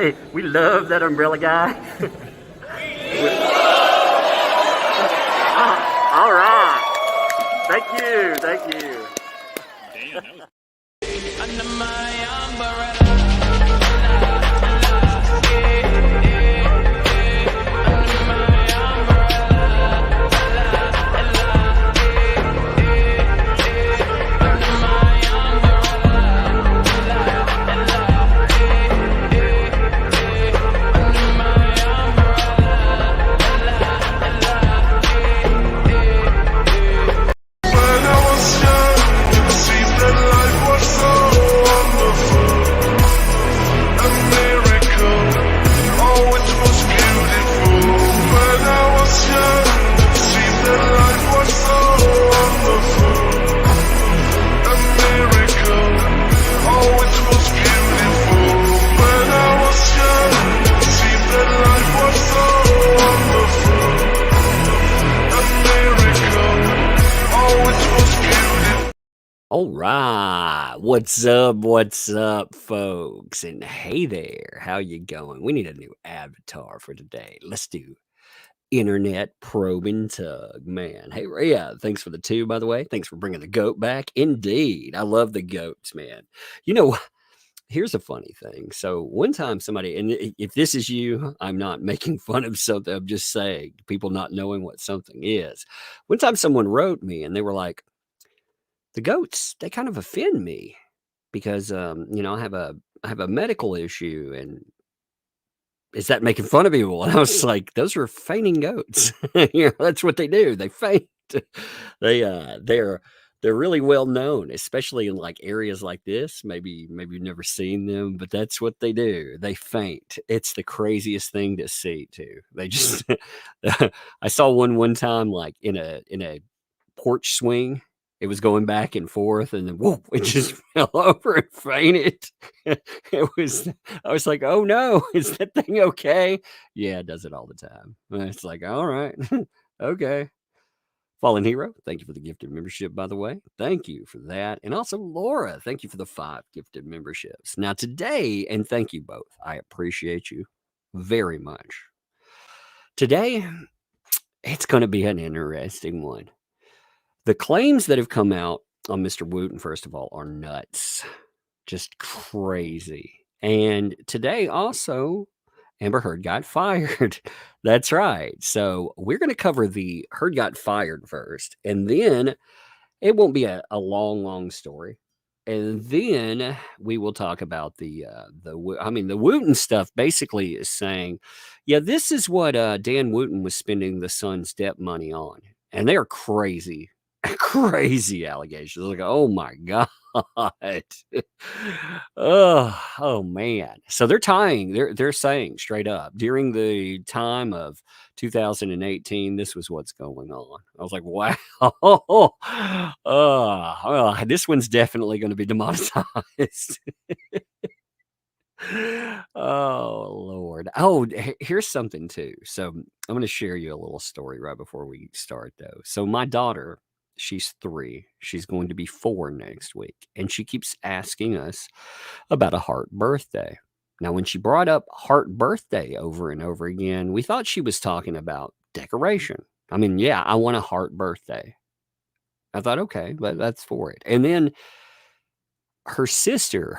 Hey, we love that umbrella guy. All right. Thank you. Thank you. Damn, that was Under my umbrella. All right. What's up, folks? And hey there, how you going? We need a new avatar for today. Let's do internet probing tug, man. Hey, yeah, thanks for the 2, by the way. Thanks for bringing the goat back. Indeed, I love the goats, man. You know, here's a funny thing. So one time somebody, and if this is you, I'm not making fun of something. I'm just saying people not knowing what something is. One time someone wrote me and they were like, the goats, they kind of offend me because, you know, I have a medical issue, and is that making fun of people? And I was like, those are fainting goats. You know, that's what they do. They faint. They're really well known, especially in like areas like this. Maybe you've never seen them, but that's what they do. They faint. It's the craziest thing to see too. They just I saw one time like in a porch swing. It was going back and forth, and then whoop, it just fell over and fainted. I was like, oh no, is that thing okay? Yeah, it does it all the time. And it's like, all right, okay. Fallen Hero, thank you for the gifted membership, by the way. Thank you for that. And also, Laura, thank you for the 5 gifted memberships. Now, today, and thank you both, I appreciate you very much. Today, it's going to be an interesting one. The claims that have come out on Mr. Wooten, first of all, are nuts. Just crazy. And today also, Amber Heard got fired. That's right. So we're going to cover the Heard got fired first. And then it won't be a long story. And then we will talk about the Wooten stuff basically is saying, yeah, this is what Dan Wooten was spending the son's Depp money on. And they're crazy. Crazy allegations. Like, oh my God. Oh man. So they're saying straight up during the time of 2018, this was what's going on. I was like, wow. Well, this one's definitely going to be demonetized. Oh Lord. Oh, here's something too. So I'm going to share you a little story right before we start though. So my daughter, she's 3. She's going to be 4 next week. And she keeps asking us about a heart birthday. Now, when she brought up heart birthday over and over again, we thought she was talking about decoration. I mean, yeah, I want a heart birthday. I thought, okay, that's for it. And then her sister,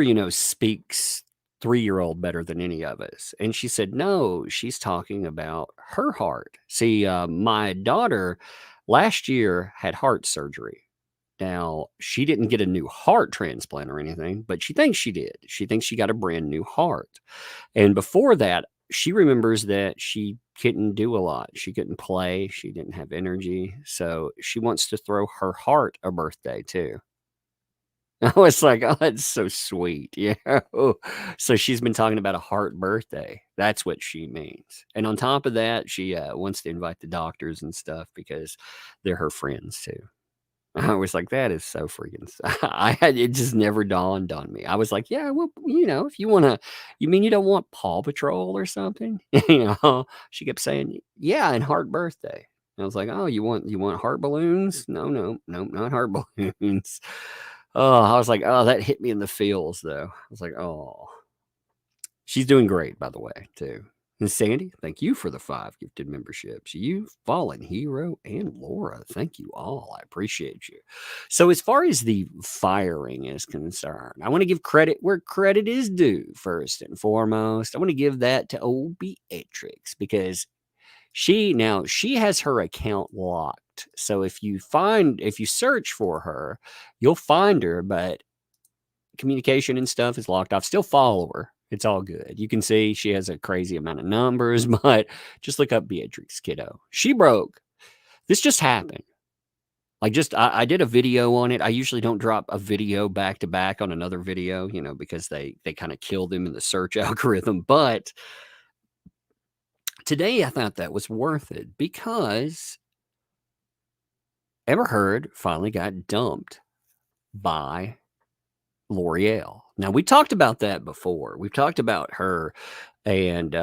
you know, speaks 3-year-old better than any of us. And she said, no, she's talking about her heart. See, my daughter last year had heart surgery. Now, she didn't get a new heart transplant or anything, but she thinks she did. She thinks she got a brand new heart. And before that, she remembers that she couldn't do a lot. She couldn't play. She didn't have energy. So she wants to throw her heart a birthday too. I was like, oh, that's so sweet. Yeah. So she's been talking about a heart birthday. That's what she means. And on top of that, she wants to invite the doctors and stuff because they're her friends too. I was like, that is so freaking. It just never dawned on me. I was like, yeah, well, you know, if you want to, you mean you don't want Paw Patrol or something? You know, she kept saying, yeah, and heart birthday. I was like, oh, you want heart balloons? No, not heart balloons. Oh, I was like, oh, that hit me in the feels though. I was like, oh, She's doing great, by the way, too. And Sandy, thank you for the 5 gifted memberships. You, Fallen Hero, and Laura, thank you all. I appreciate you. So, as far as the firing is concerned, I want to give credit where credit is due, first and foremost. I want to give that to old Beatrix because she has her account locked. So if you search for her, you'll find her, but communication and stuff is locked off. Still follow her. It's all good. You can see she has a crazy amount of numbers, but just look up Beatrix, kiddo. She broke. This just happened. Like I did a video on it. I usually don't drop a video back to back on another video, because they kind of kill them in the search algorithm. But today I thought that was worth it because Amber Heard finally got dumped by L'Oreal. Now, we talked about that before. We've talked about her and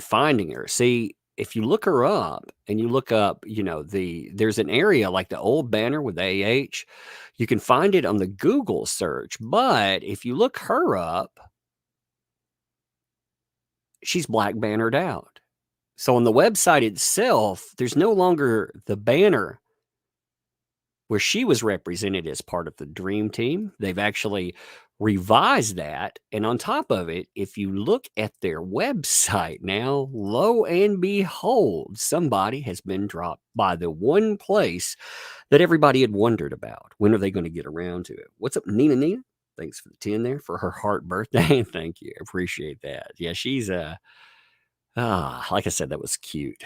finding her. See, if you look her up and you look up, there's an area like the old banner with AH, you can find it on the Google search. But if you look her up, she's black bannered out. So on the website itself, there's no longer the banner where she was represented as part of the Dream Team. They've actually revised that. And on top of it, if you look at their website now, lo and behold, somebody has been dropped by the one place that everybody had wondered about. When are they going to get around to it? What's up, Nina Nina? Thanks for the 10 there for her heart birthday. Thank you. I appreciate that. Yeah, she's like I said, that was cute.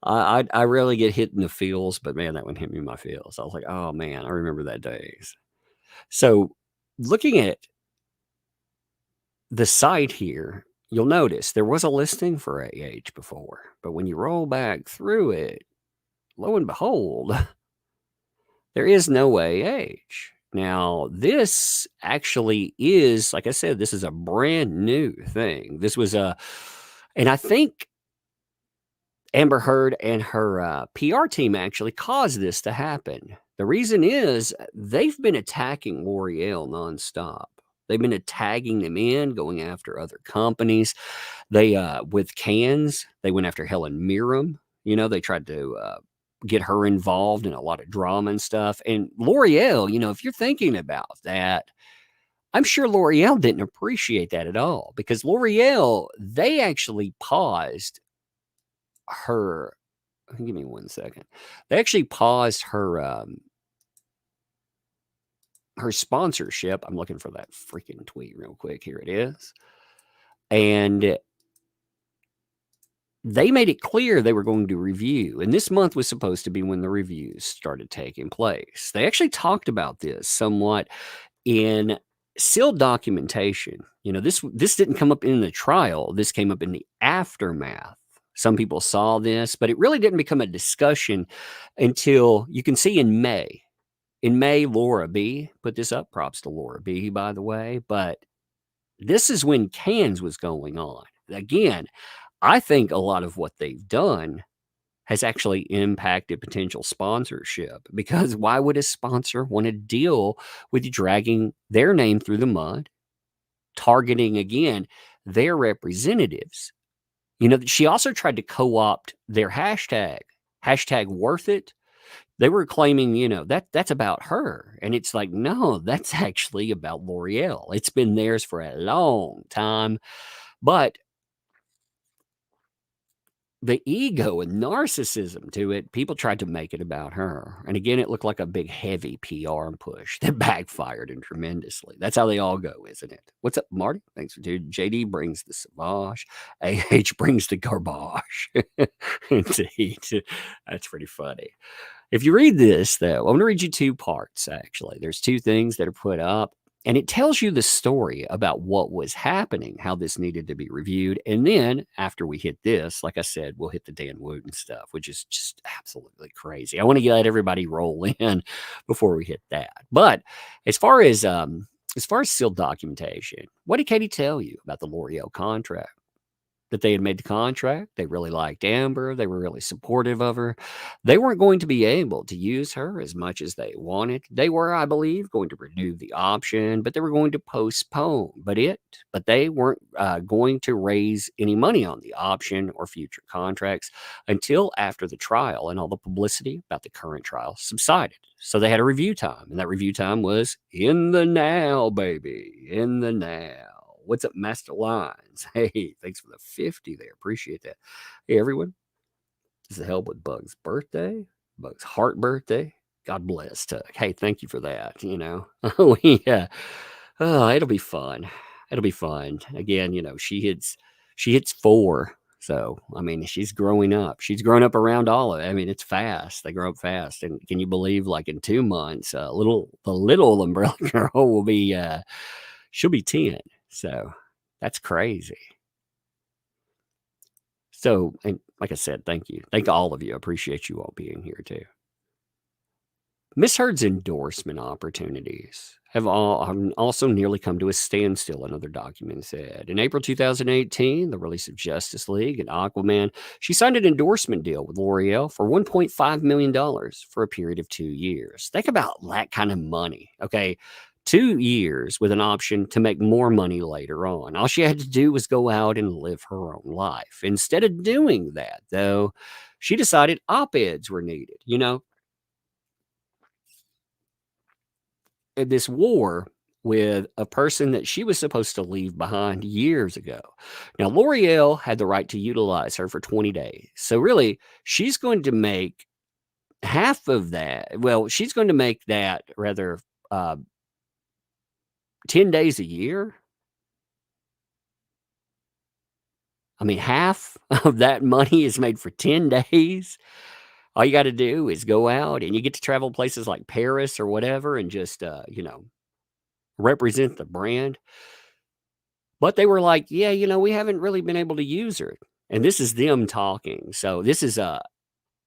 I rarely get hit in the feels, but man, that one hit me in my feels. I was like, oh man, I remember that days. So looking at the site here, you'll notice there was a listing for AH before, but when you roll back through it, lo and behold, there is no AH. Now, this actually is, like I said, this is a brand new thing. This was and I think Amber Heard and her PR team actually caused this to happen. The reason is they've been attacking L'Oreal nonstop. They've been tagging them in, going after other companies. They, with cans, they went after Helen Mirren. They tried to get her involved in a lot of drama and stuff. And L'Oreal, if you're thinking about that, I'm sure L'Oreal didn't appreciate that at all because L'Oreal, they actually paused her. Give me 1 second. They actually paused her her sponsorship. I'm looking for that freaking tweet real quick. Here it is. And they made it clear they were going to review. And this month was supposed to be when the reviews started taking place. They actually talked about this somewhat in sealed documentation. This didn't come up in the trial. This came up in the aftermath. Some people saw this, but it really didn't become a discussion until you can see in May. In May, Laura B put this up. Props to Laura B, by the way. But this is when cans was going on. Again, I think a lot of what they've done has actually impacted potential sponsorship because why would a sponsor want to deal with you dragging their name through the mud, targeting, again, their representatives? She also tried to co-opt their hashtag worth it. They were claiming, that's about her. And it's like, no, that's actually about L'Oreal. It's been theirs for a long time. But the ego and narcissism to it, people tried to make it about her. And again, it looked like a big, heavy PR push that backfired and tremendously. That's how they all go, isn't it? What's up, Marty? Thanks for tuning. JD brings the savage. AH brings the garbage. Indeed. That's pretty funny. If you read this, though, I'm going to read you 2 parts, actually. There's 2 things that are put up. And it tells you the story about what was happening, how this needed to be reviewed. And then after we hit this, like I said, we'll hit the Dan Wooten stuff, which is just absolutely crazy. I want to let everybody roll in before we hit that. But as far as sealed documentation, what did Katie tell you about the L'Oreal contract? that they had made the contract. They really liked Amber. They were really supportive of her. They weren't going to be able to use her as much as they wanted. They were, I believe, going to renew the option, but they were going to postpone. But they weren't going to raise any money on the option or future contracts until after the trial and all the publicity about the current trial subsided. So they had a review time, and that review time was in the now, baby, in the now. What's up, Master Lines? Hey, thanks for the 50 there. Appreciate that. Hey, everyone. This is help with Bug's birthday, Bug's heart birthday. God bless, Tuck. Hey, thank you for that. Yeah. Oh, it'll be fun. It'll be fun. Again, she hits 4. So, I mean, she's growing up. She's grown up around all of it. I mean, it's fast. They grow up fast. And can you believe, like, in 2 months, the little umbrella girl will be, she'll be 10. So that's crazy. So, and like I said, thank you. Thank all of you. I appreciate you all being here too. Miss Heard's endorsement opportunities have also nearly come to a standstill, another document said. In April 2018, the release of Justice League and Aquaman, she signed an endorsement deal with L'Oreal for $1.5 million for a period of 2 years. Think about that kind of money, okay? 2 years with an option to make more money later on. All she had to do was go out and live her own life. Instead of doing that, though, she decided op-eds were needed, this war with a person that she was supposed to leave behind years ago. Now, L'Oreal had the right to utilize her for 20 days. So really, she's going to make half of that. Well, she's going to make that rather 10 days a year. I mean, half of that money is made for 10 days. All you got to do is go out and you get to travel places like Paris or whatever and just, represent the brand. But they were like, yeah, we haven't really been able to use her. And this is them talking. So this is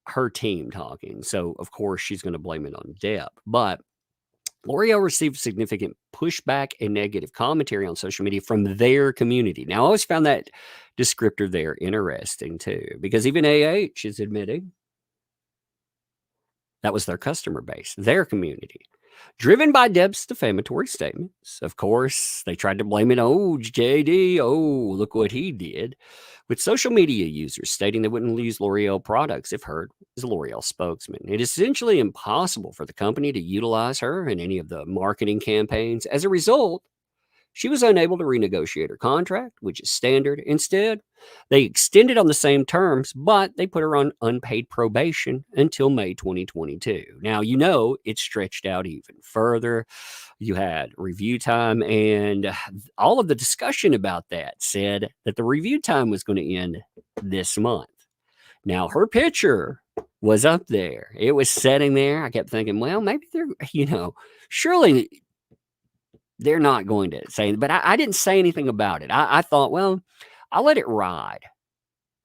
her team talking. So, of course, she's going to blame it on Depp. But L'Oreal received significant pushback and negative commentary on social media from their community. Now, I always found that descriptor there interesting, too, because even AH is admitting that was their customer base, their community. Driven by Depp's defamatory statements, of course, they tried to blame it. Oh, JD, look what he did. With social media users stating they wouldn't use L'Oreal products if Heard is a L'Oreal spokesman. It is essentially impossible for the company to utilize her in any of the marketing campaigns. As a result, she was unable to renegotiate her contract, which is standard. Instead, they extended on the same terms, but they put her on unpaid probation until May 2022. Now, it stretched out even further. You had review time, and all of the discussion about that said that the review time was going to end this month. Now, her picture was up there. It was sitting there. I kept thinking, well, maybe they're, surely they're not going to say, but I didn't say anything about it. I thought, well, I'll let it ride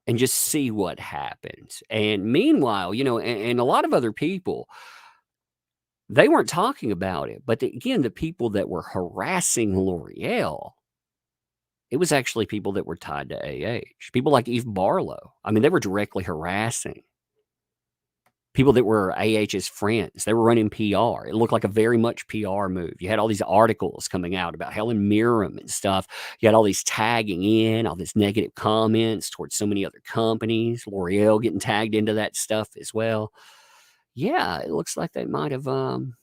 and just see what happens. And meanwhile, and a lot of other people, they weren't talking about it. But again, the people that were harassing L'Oreal, it was actually people that were tied to AH. People like Eve Barlow. I mean, they were directly harassing people that were AH's friends. They were running PR. It looked like a very much PR move. You had all these articles coming out about Helen Mirren and stuff. You had all these tagging in, all these negative comments towards so many other companies. L'Oreal getting tagged into that stuff as well. Yeah, it looks like they might have gone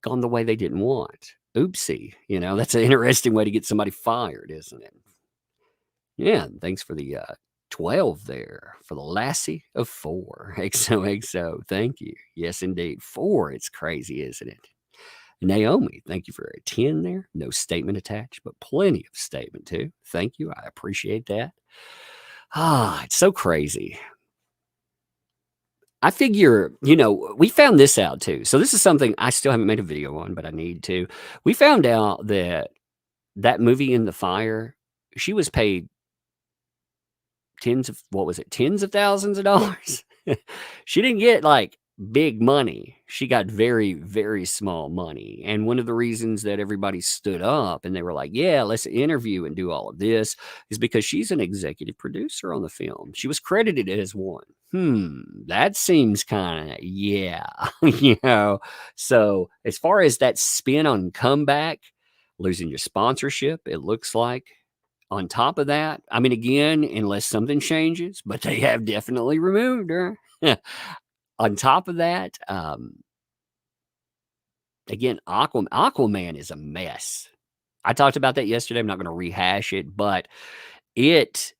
the way they didn't want. Oopsie. That's an interesting way to get somebody fired, isn't it? Yeah, thanks for the 12 there for the lassie of 4. XOXO. Thank you. Yes, indeed. 4. It's crazy, isn't it? Naomi, thank you for a 10 there. No statement attached, but plenty of statement too. Thank you. I appreciate that. It's so crazy. I figure, we found this out too. So this is something I still haven't made a video on, but I need to. We found out that movie In the Fire, she was paid tens of thousands of dollars. She didn't get like big money. She got very, very small money. And one of the reasons that everybody stood up and they were like, yeah, let's interview and do all of this is because she's an executive producer on the film. She was credited as one. That seems kind of, yeah, So as far as that spin on comeback, losing your sponsorship, it looks like. On top of that, I mean, again, unless something changes, but they have definitely removed her. On top of that, again, Aquaman is a mess. I talked about that yesterday. I'm not going to rehash it, but it,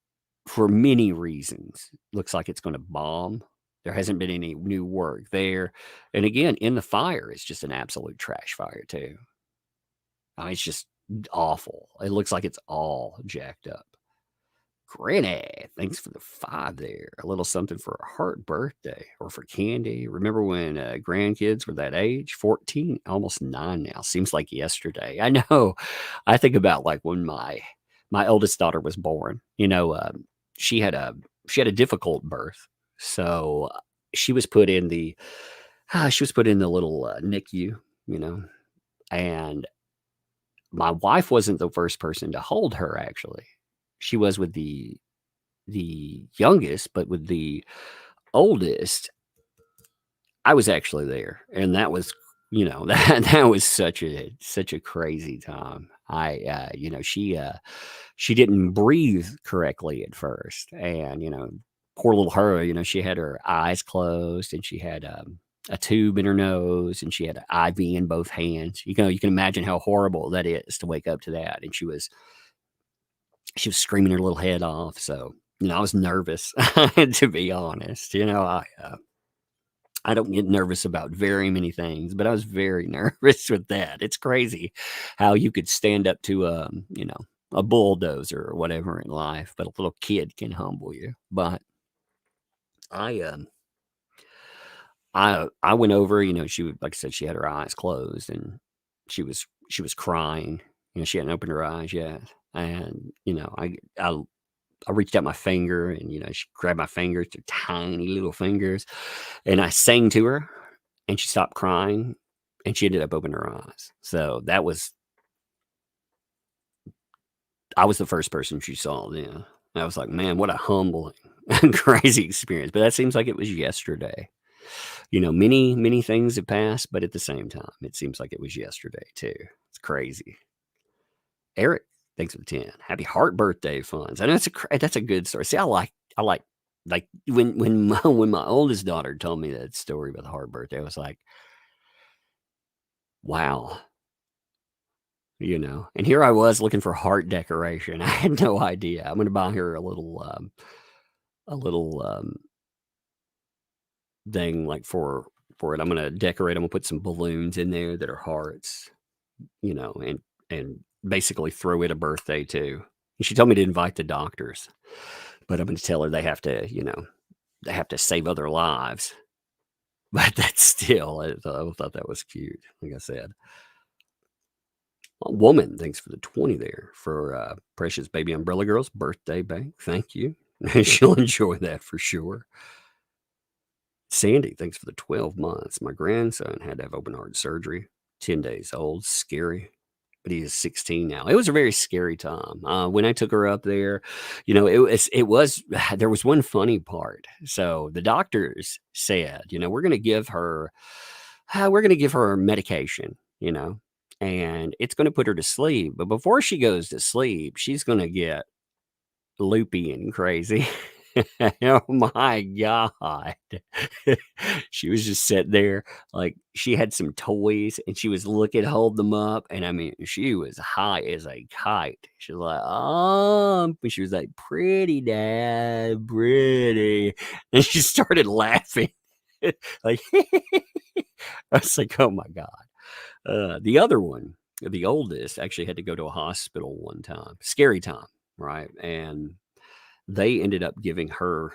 for many reasons, looks like it's going to bomb. There hasn't been any new work there. And again, In the Fire is just an absolute trash fire, too. I mean, it's just awful. It looks like it's all jacked up. Granny, thanks for the 5 there. A little something for a heart birthday or for candy. Remember when grandkids were that age? 14, almost 9 now. Seems like yesterday. I know. I think about like when my oldest daughter was born. She had a difficult birth, so she was put in the little NICU. And my wife wasn't the first person to hold her. Actually, she was with the youngest, but with the oldest, I was actually there, and that was, that was such a crazy time. She didn't breathe correctly at first, and poor little her, she had her eyes closed, and she had a tube in her nose, and she had an IV in both hands. You can imagine how horrible that is to wake up to that, and she was screaming her little head off. So, I was nervous, to be honest. I don't get nervous about very many things, but I was very nervous with that. It's crazy how you could stand up to a bulldozer or whatever in life, but a little kid can humble you. But I went over, she would, like I said, she had her eyes closed and she was crying. She hadn't opened her eyes yet. And, I reached out my finger and, she grabbed my fingers, her tiny little fingers, and I sang to her and she stopped crying and she ended up opening her eyes. So I was the first person she saw then. I was like, man, what a humbling and crazy experience. But that seems like it was yesterday. Many, many things have passed, but at the same time, it seems like it was yesterday too. It's crazy. Eric, thanks for the 10. Happy heart birthday funds. I know that's a good story. See, I like when my oldest daughter told me that story about the heart birthday, I was like, wow. And here I was looking for heart decoration. I had no idea. I'm going to buy her a little thing like for it. I'm going to decorate. I'm going to put some balloons in there that are hearts, and basically throw it a birthday too. And she told me to invite the doctors, but I'm going to tell her they have to save other lives. But that's still, I thought that was cute. Like I said, Woman, thanks for the 20 there for Precious Baby Umbrella Girl's birthday bank. Thank you. She'll enjoy that for sure. Sandy, thanks for the 12 months. My grandson had to have open heart surgery. 10 days old. Scary. But he is 16 now. It was a very scary time. When I took her up there, it was there was one funny part. So the doctors said, we're going to give her medication, and it's going to put her to sleep. But before she goes to sleep, she's going to get loopy and crazy. Oh my God. She was just sitting there like she had some toys and she was holding them up. And I mean, she was high as a kite. She was like, she was like, pretty dad, pretty. And she started laughing. Like, I was like, oh my God. The other one, the oldest, actually had to go to a hospital one time. Scary time, right? And they ended up giving her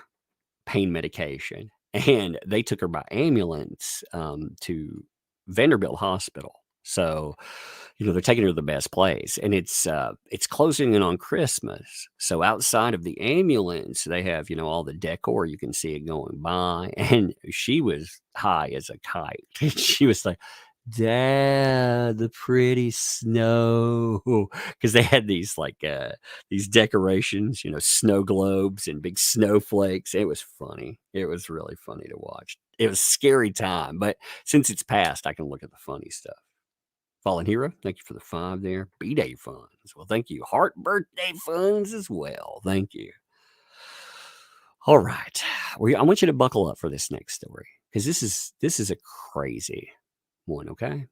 pain medication, and they took her by ambulance to Vanderbilt Hospital. So, they're taking her to the best place, and it's closing in on Christmas. So outside of the ambulance, they have, all the decor. You can see it going by, and she was high as a kite. She was like, "Dad, the pretty snow," because they had these decorations, snow globes and big snowflakes. It was funny. It was really funny to watch. It was a scary time, but since it's past, I can look at the funny stuff. Fallen Hero, thank you for the 5 there. B-Day funds. Well, thank you. Heart birthday funds as well. Thank you. All right. I want you to buckle up for this next story because this is a crazy one, okay?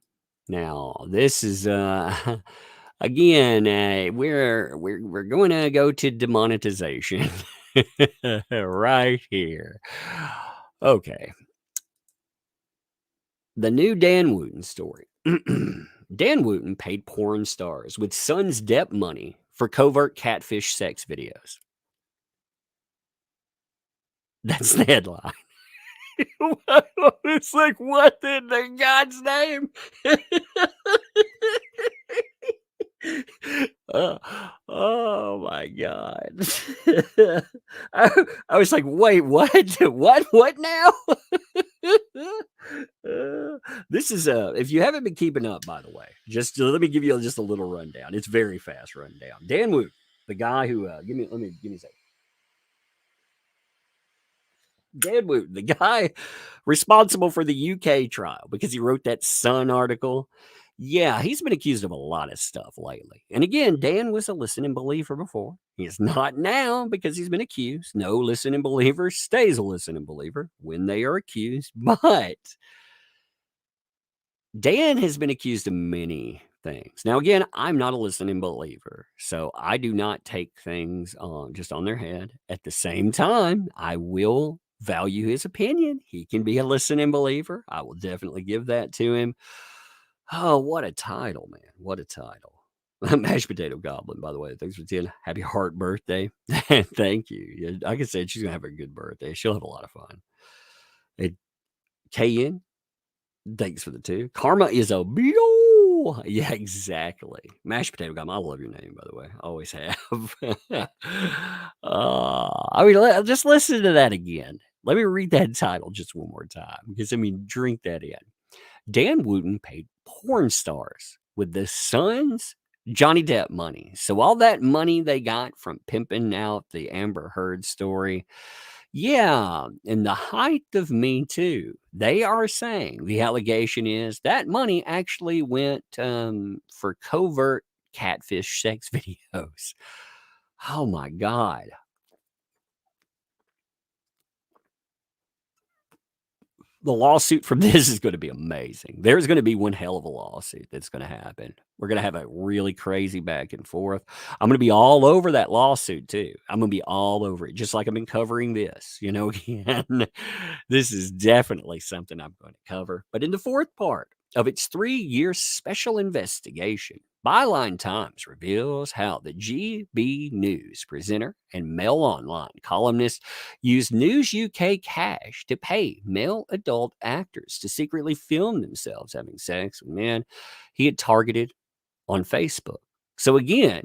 Now, this is again, we're going to go to demonetization right here. Okay. The new Dan Wooten story. Dan Wooten paid porn stars with son's Depp money for covert catfish sex videos. That's the headline. It's like, what in the God's name? Oh my God. I was like, wait, what? What now? This is if you haven't been keeping up, by the way, just let me give you just a little rundown. It's very fast rundown. Dan Woot, the guy who give me a second. Dan Woot, the guy responsible for the UK trial because he wrote that Sun article. Yeah, he's been accused of a lot of stuff lately. And again, Dan was a listening believer before. He is not now because he's been accused. No listening believer stays a listening believer when they are accused. But Dan has been accused of many things. Now, again, I'm not a listening believer, so I do not take things just on their head. At the same time, I will value his opinion. He can be a listening believer. I will definitely give that to him. Oh, what a title, man. What a title. Mashed Potato Goblin, by the way. Thanks for 10. Happy heart birthday. Thank you. Yeah, like I said, she's going to have a good birthday. She'll have a lot of fun. KN, thanks for the 2. Karma is a beetle. Yeah, exactly. Mashed Potato Goblin. I love your name, by the way. Always have. Just listen to that again. Let me read that title just one more time because, drink that in. Dan Wooten paid porn stars with the son's Johnny Depp money. So all that money they got from pimping out the Amber Heard story, yeah, in the height of Me Too, they are saying the allegation is that money actually went for covert catfish sex videos. Oh my God. The lawsuit from this is going to be amazing. There's going to be one hell of a lawsuit that's going to happen. We're going to have a really crazy back and forth. I'm going to be all over that lawsuit too. I'm going to be all over it, just like I've been covering this. Again, this is definitely something I'm going to cover. But in the 4th part of its 3-year special investigation, Byline Times reveals how the GB News presenter and Mail Online columnist used News UK cash to pay male adult actors to secretly film themselves having sex with men he had targeted on Facebook. So again,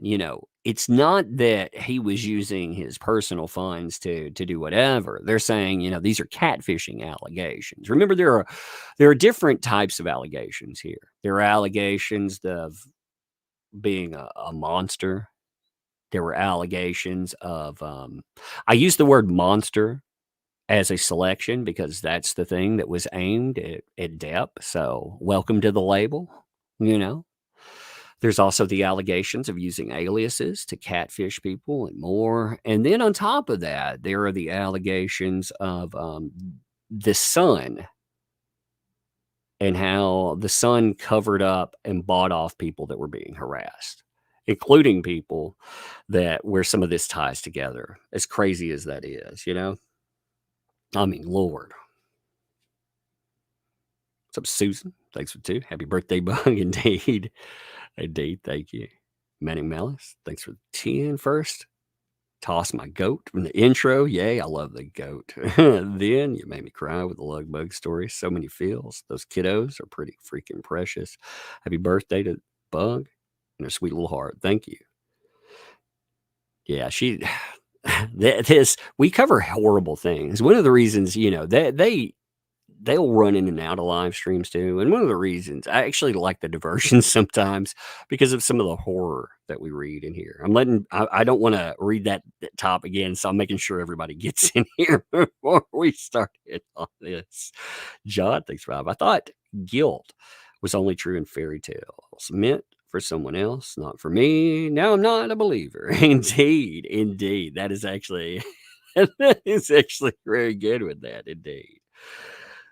it's not that he was using his personal funds to do whatever. They're saying, these are catfishing allegations. Remember, there are different types of allegations here. There are allegations of being a monster. There were allegations of I use the word monster as a selection because that's the thing that was aimed at Depp. So welcome to the label, There's also the allegations of using aliases to catfish people and more. And then on top of that, there are the allegations of the Sun and how the Sun covered up and bought off people that were being harassed, including people where some of this ties together, as crazy as that is, Lord. What's up, Susan? Thanks for 2. Happy birthday, Bug. Indeed. Thank you. Manning Malice, thanks for 10 first. Toss my goat from the intro. Yay, I love the goat. Then you made me cry with the lug bug story. So many feels. Those kiddos are pretty freaking precious. Happy birthday to bug and a sweet little heart. Thank you. Yeah, we cover horrible things. One of the reasons, they'll run in and out of live streams too. And one of the reasons I actually like the diversion sometimes because of some of the horror that we read in here. I don't want to read that top again, so I'm making sure everybody gets in here before we start on this. John, thanks, Rob. I thought guilt was only true in fairy tales, meant for someone else, not for me. Now I'm not a believer. Indeed. That is actually very good with that. Indeed.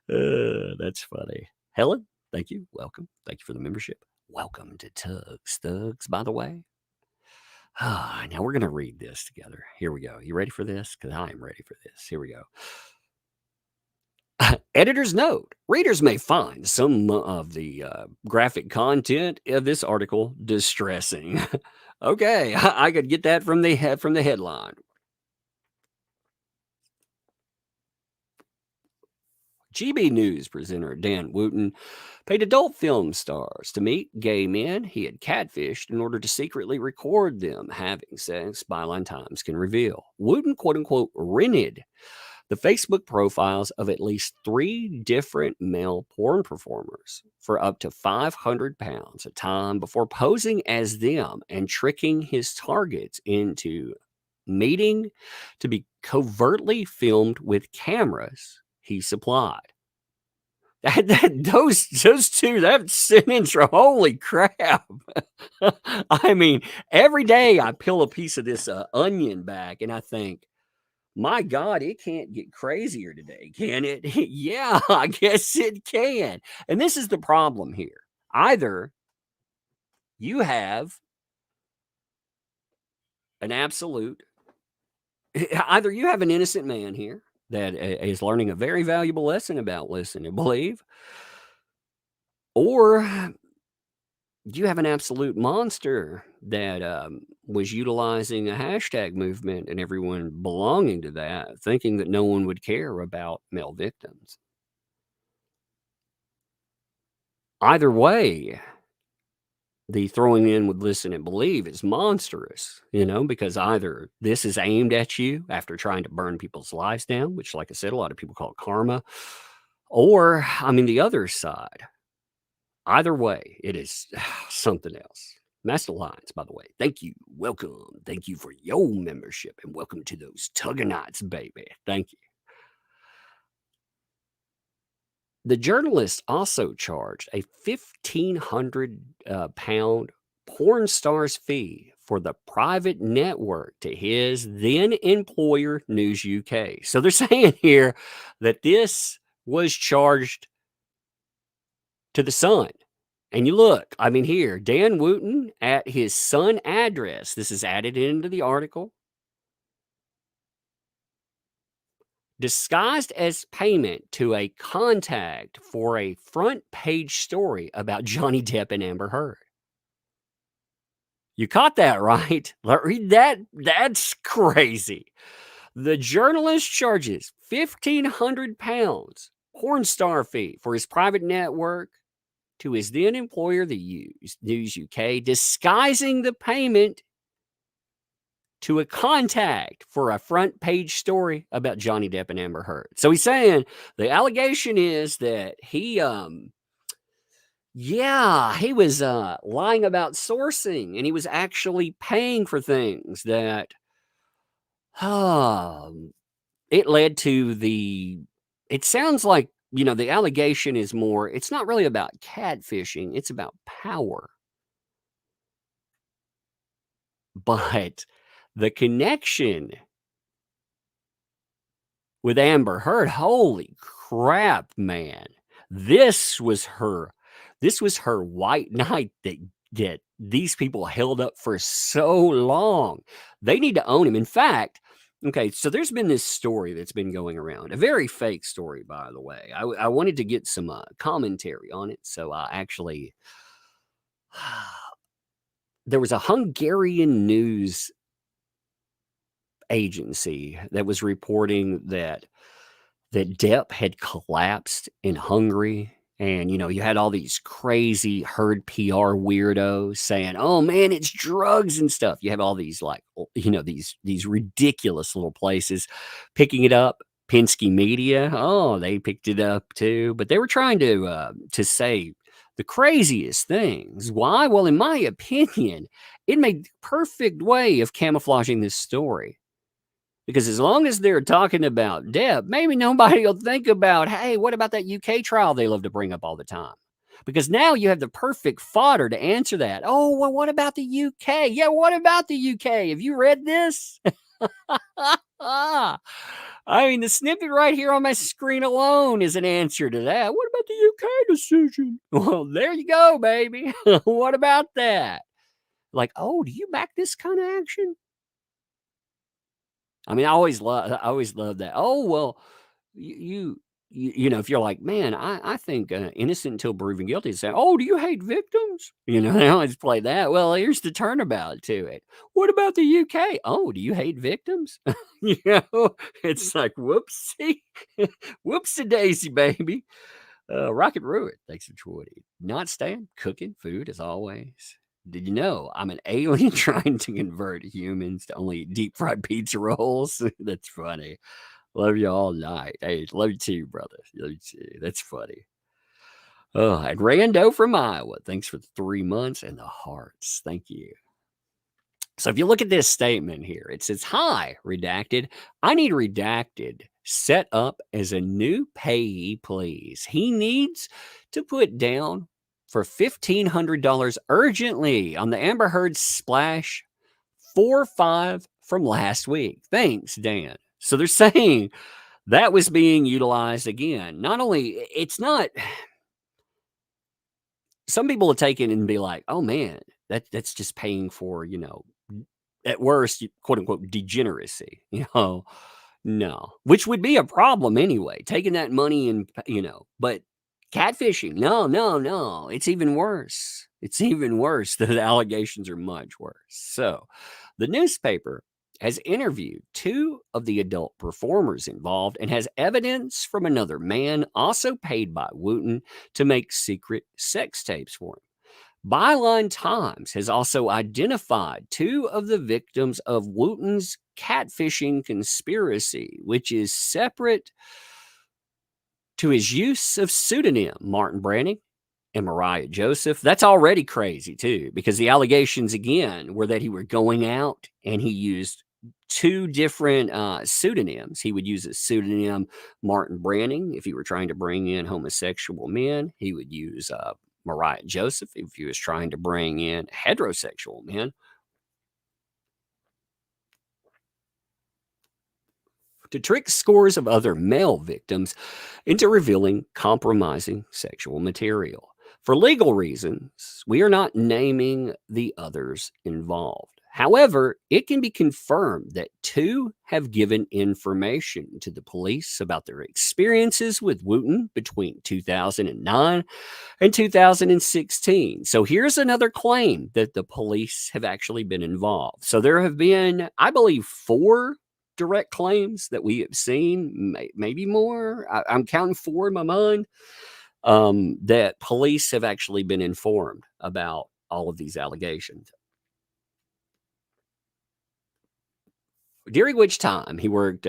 That's funny. Helen, thank you. Welcome. Thank you for the membership. Welcome to Thugs, by the way. Now we're going to read this together. Here we go. You ready for this? Because I am ready for this. Here we go. Editor's note. Readers may find some of the graphic content of this article distressing. Okay, I could get that from the headline. GB News presenter Dan Wooten paid adult film stars to meet gay men he had catfished in order to secretly record them having sex, Byline Times can reveal. Wooten, quote-unquote, rented the Facebook profiles of at least 3 different male porn performers for up to £500 a time before posing as them and tricking his targets into meeting to be covertly filmed with cameras he supplied. Those two, that sentence, holy crap. I mean, every day I peel a piece of this onion back and I think, my God, it can't get crazier today, can it? Yeah, I guess it can. And this is the problem here. Either you have an innocent man here that is learning a very valuable lesson about listen and believe, or you have an absolute monster that was utilizing a hashtag movement and everyone belonging to that, thinking that no one would care about male victims. Either way, the throwing in with listen and believe is monstrous, because either this is aimed at you after trying to burn people's lives down, which, like I said, a lot of people call it karma, or, the other side. Either way, it is something else. Master Lines, by the way, thank you. Welcome. Thank you for your membership and welcome to those Tuggernauts, baby. Thank you. The journalist also charged a £1,500 porn star's fee for the private network to his then employer, News UK. So they're saying here that this was charged to the Sun. And you look, here, Dan Wooten at his Sun address. This is added into the article. Disguised as payment to a contact for a front page story about Johnny Depp and Amber Heard. You caught that, right? Read that. That's crazy. The journalist charges £1,500 porn star fee for his private network to his then employer, the News UK, disguising the payment to a contact for a front page story about Johnny Depp and Amber Heard. So he's saying the allegation is that he was lying about sourcing, and he was actually paying for things that it led to it sounds like, the allegation is more, it's not really about catfishing, it's about power. But the connection with Amber Heard, holy crap, man. This was her white knight that these people held up for so long. They need to own him. In fact, okay, so there's been this story that's been going around, a very fake story, by the way. I wanted to get some commentary on it, so I actually there was a Hungarian news agency that was reporting that Depp had collapsed in Hungary And, you had all these crazy herd PR weirdos saying, "Oh man, it's drugs and stuff." You have all these these ridiculous little places picking it up. Penske Media, oh, they picked it up too, but they were trying to say the craziest things. Why? Well, in my opinion, it made the perfect way of camouflaging this story. Because as long as they're talking about Depp, maybe nobody will think about, hey, what about that UK trial they love to bring up all the time? Because now you have the perfect fodder to answer that. Oh, well, what about the UK? Yeah, what about the UK? Have you read this? I mean, the snippet right here on my screen alone is an answer to that. What about the UK decision? Well, there you go, baby. What about that? Like, oh, do you back this kind of action? I mean, I always love that. Oh, well, if you're like, man, I think innocent until proven guilty. Say, oh, do you hate victims? They always play that. Well, here's the turnabout to it. What about the UK? Oh, do you hate victims? It's like whoopsie, whoopsie daisy, baby. Rocket Ruin, thanks for 20. Not staying, cooking food as always. Did you know I'm an alien trying to convert humans to only eat deep fried pizza rolls? That's funny. Love you all night. Hey, love you too, brother. Love you too. That's funny. Oh, and Rando from Iowa. Thanks for the 3 months and the hearts. Thank you. So if you look at this statement here, it says, "Hi, redacted. I need redacted set up as a new payee, please. He needs to put down for $1,500 urgently on the Amber Heard splash 4-5 from last week. Thanks, Dan." So they're saying that was being utilized again. Not only, it's not, some people will take it and be like, oh man, that's just paying for, at worst, quote unquote, degeneracy, no, which would be a problem anyway, taking that money and, but catfishing, no, it's even worse. It's even worse. The allegations are much worse. So the newspaper has interviewed 2 of the adult performers involved and has evidence from another man also paid by Wooten to make secret sex tapes for him. Byline Times has also identified 2 of the victims of Wooten's catfishing conspiracy, which is separate to his use of pseudonym Martin Branning and Mariah Joseph. That's already crazy too, because the allegations again were that he were going out and he used 2 different pseudonyms. He would use a pseudonym Martin Branning if he were trying to bring in homosexual men. He would use Mariah Joseph if he was trying to bring in heterosexual men. To trick scores of other male victims into revealing compromising sexual material. For legal reasons, we are not naming the others involved. However, it can be confirmed that 2 have given information to the police about their experiences with Wooten between 2009 and 2016. So here's another claim that the police have actually been involved. So there have been, I believe, 4 direct claims that we have seen, maybe more. I'm counting 4 in my mind, that police have actually been informed about all of these allegations. During which time he worked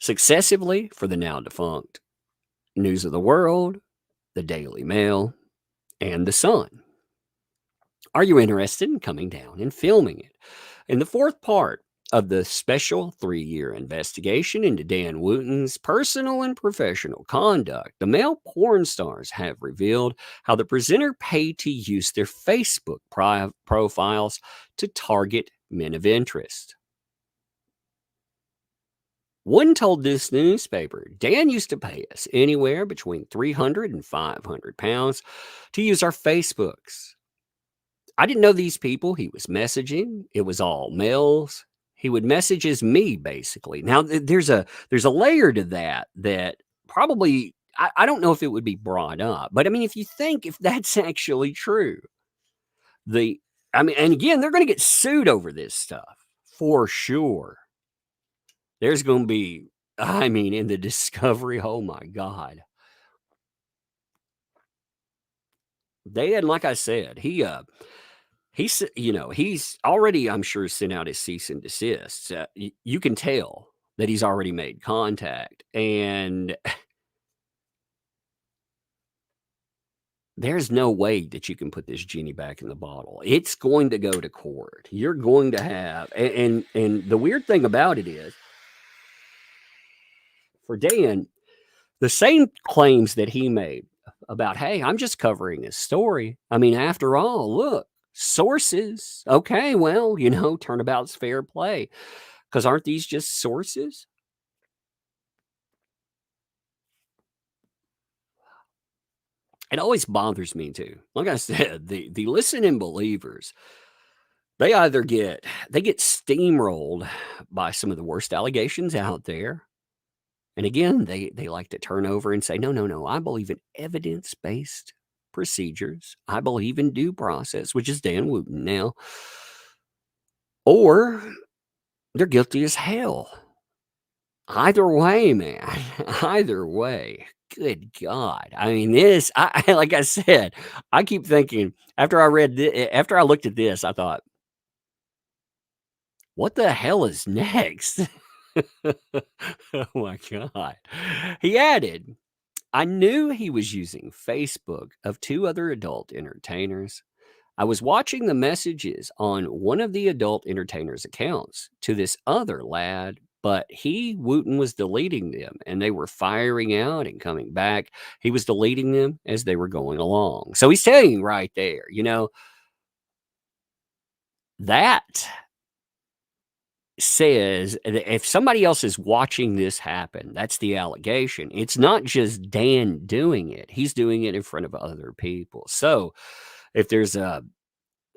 successively for the now defunct News of the World, the Daily Mail, and the Sun. Are you interested in coming down and filming it? In the 4th part of the special 3-year investigation into Dan Wooten's personal and professional conduct, the male porn stars have revealed how the presenter paid to use their Facebook profiles to target men of interest. One told this newspaper, Dan used to pay us anywhere between 300 and 500 pounds to use our Facebooks. I didn't know these people he was messaging. It was all males. He would message as me, basically. Now, there's a layer to that probably, I don't know if it would be brought up. But, I mean, if you think if that's actually true, and again, they're going to get sued over this stuff for sure. There's going to be, in the discovery, oh, my God. Dan, like I said, he's he's already, I'm sure, sent out his cease and desist. You can tell that he's already made contact, and there's no way that you can put this genie back in the bottle. It's going to go to court. You're going to have, and the weird thing about it is, for Dan, the same claims that he made about, hey, I'm just covering his story. I mean, after all, look, sources. Okay, well, turnabout's fair play. Because aren't these just sources? It always bothers me too. Like I said, the listening believers, they get steamrolled by some of the worst allegations out there. And again, they like to turn over and say, no, I believe in evidence-based procedures. I believe in due process, which is Dan Wooten now. Or they're guilty as hell. Either way, man. Either way. Good God. I mean, like I said, I keep thinking after I looked at this, I thought, what the hell is next? Oh my God. He added, I knew he was using Facebook of two other adult entertainers. I was watching the messages on one of the adult entertainers' accounts to this other lad, but Wooten was deleting them and they were firing out and coming back. He was deleting them as they were going along. So he's telling you right there, that says that if somebody else is watching this happen, that's the allegation. It's not just Dan doing it. He's doing it in front of other people. So if there's a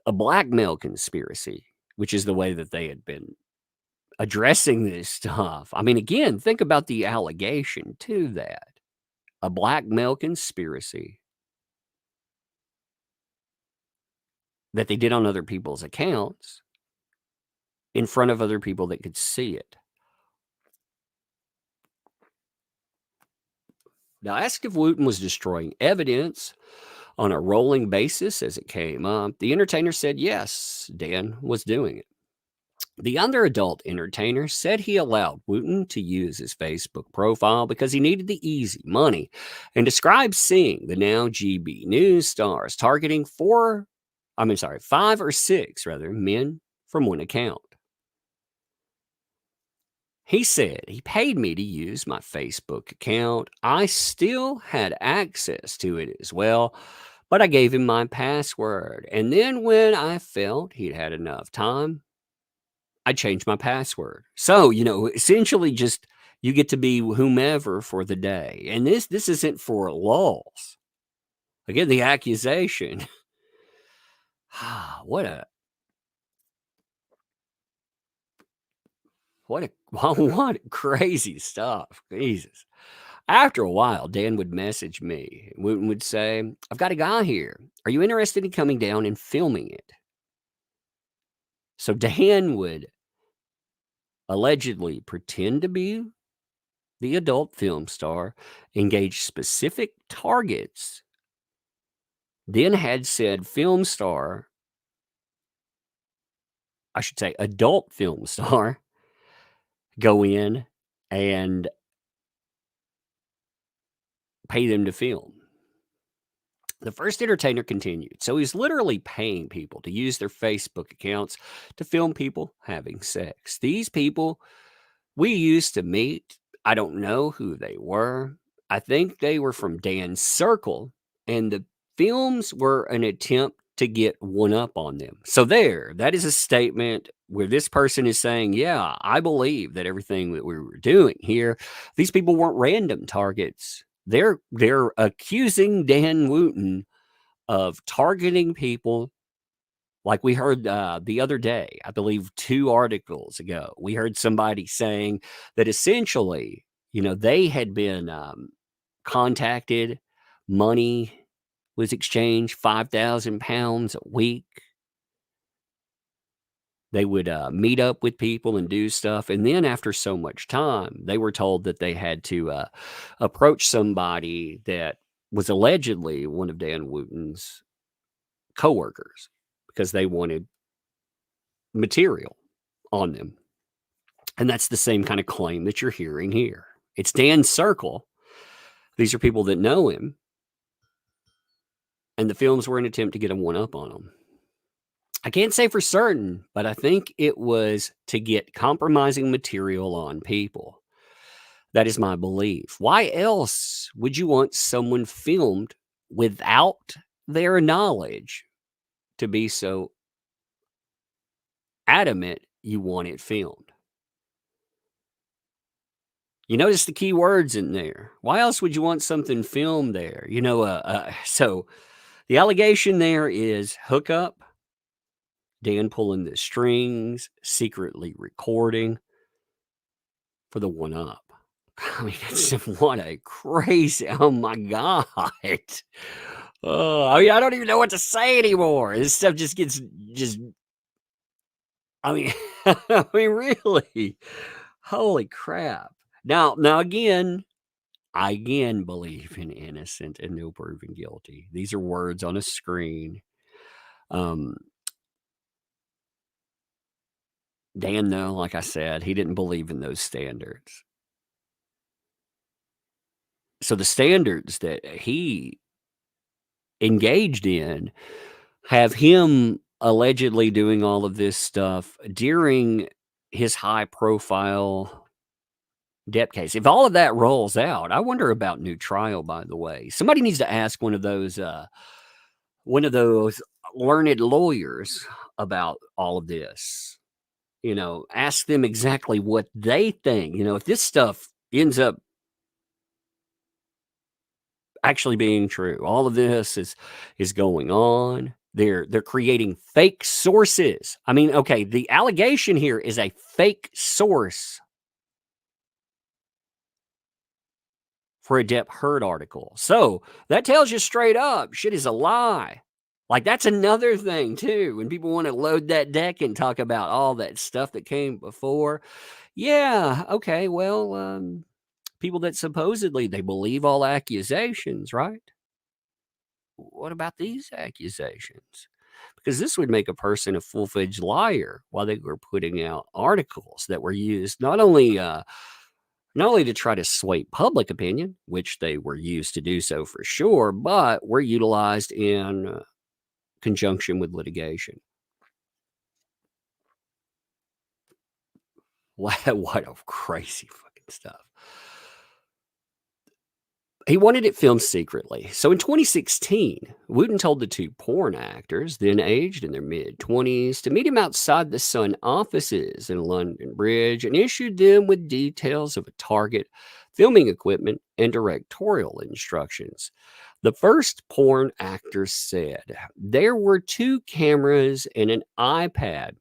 blackmail conspiracy, which is the way that they had been addressing this stuff. I mean, again, think about the allegation to that. A blackmail conspiracy that they did on other people's accounts in front of other people that could see it. Now, asked if Wooten was destroying evidence on a rolling basis as it came up, the entertainer said yes, Dan was doing it. The other adult entertainer said he allowed Wooten to use his Facebook profile because he needed the easy money and described seeing the now GB news stars targeting 5 or 6 men from one account. He said he paid me to use my Facebook account. I still had access to it as well, but I gave him my password. And then when I felt he'd had enough time, I changed my password. So, essentially just you get to be whomever for the day. And this isn't for lulls. Again, the accusation. What crazy stuff. Jesus. After a while, Dan would message me. Wooten would say, I've got a guy here. Are you interested in coming down and filming it? So Dan would allegedly pretend to be the adult film star, engage specific targets, then had said film star, I should say adult film star, go in and pay them to film. The first entertainer continued. So he's literally paying people to use their Facebook accounts to film people having sex. These people we used to meet. I don't know who they were. I think they were from Dan's circle, and the films were an attempt to get one up on them. So that is a statement where this person is saying, yeah, I believe that everything that we were doing here, these people weren't random targets. They're accusing Dan Wooten of targeting people like we heard the other day, I believe 2 articles ago, we heard somebody saying that essentially, they had been contacted, money was exchanged, £5,000 a week. They would meet up with people and do stuff. And then after so much time, they were told that they had to approach somebody that was allegedly one of Dan Wooten's coworkers because they wanted material on them. And that's the same kind of claim that you're hearing here. It's Dan's circle. These are people that know him. And the films were an attempt to get a one-up on him. I can't say for certain, but I think it was to get compromising material on people. That is my belief. Why else would you want someone filmed without their knowledge to be so adamant you want it filmed? You notice the key words in there. Why else would you want something filmed there? So the allegation there is hookup, Dan pulling the strings, secretly recording for the one-up. I mean, what a crazy, oh my God. I don't even know what to say anymore. This stuff just gets, I mean, really, holy crap. Now again, I again believe in innocent and no proven guilty. These are words on a screen. Dan, though, like I said, he didn't believe in those standards. So the standards that he engaged in have him allegedly doing all of this stuff during his high-profile Depp case. If all of that rolls out, I wonder about new trial, by the way. Somebody needs to ask one of those learned lawyers about all of this. Ask them exactly what they think. If this stuff ends up actually being true, all of this is going on. They're creating fake sources. I mean, okay, the allegation here is a fake source for a Depp Heard article. So that tells you straight up, shit is a lie. Like, that's another thing, too. When people want to load that deck and talk about all that stuff that came before. Yeah, okay, well, people that supposedly they believe all accusations, right? What about these accusations? Because this would make a person a full-fledged liar while they were putting out articles that were used not only to try to sway public opinion, which they were used to do so for sure, but were utilized in conjunction with litigation. What a crazy fucking stuff. He wanted it filmed secretly. So in 2016, Wooten told the two porn actors, then aged in their mid-20s, to meet him outside the Sun offices in London Bridge and issued them with details of a target, filming equipment, and directorial instructions. The first porn actor said, "There were 2 cameras and an iPad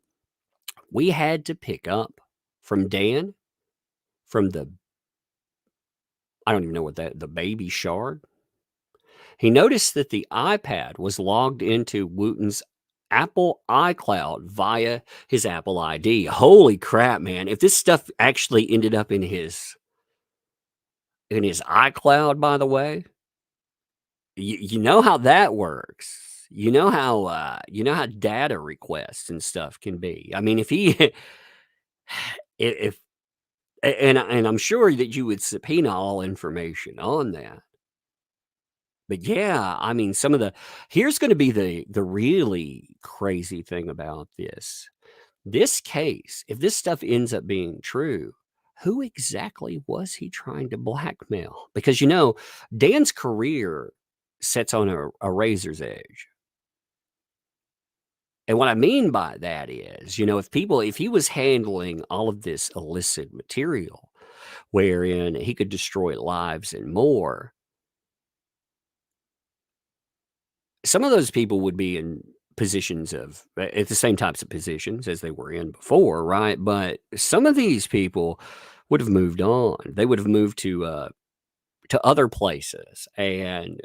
we had to pick up from Dan, from the, I don't even know what the baby shard." He noticed that the iPad was logged into Wooten's Apple iCloud via his Apple ID. Holy crap, man. If this stuff actually ended up in his iCloud, by the way, you know how that works. You know how data requests and stuff can be. I mean, if he if and I'm sure that you would subpoena all information on that. But yeah, I mean, here's going to be the really crazy thing about this case. If this stuff ends up being true, who exactly was he trying to blackmail? Because Dan's career sits on a razor's edge. And what I mean by that is, if he was handling all of this illicit material, wherein he could destroy lives and more, some of those people would be in positions at the same types of positions as they were in before, right? But some of these people would have moved on. They would have moved to other places. And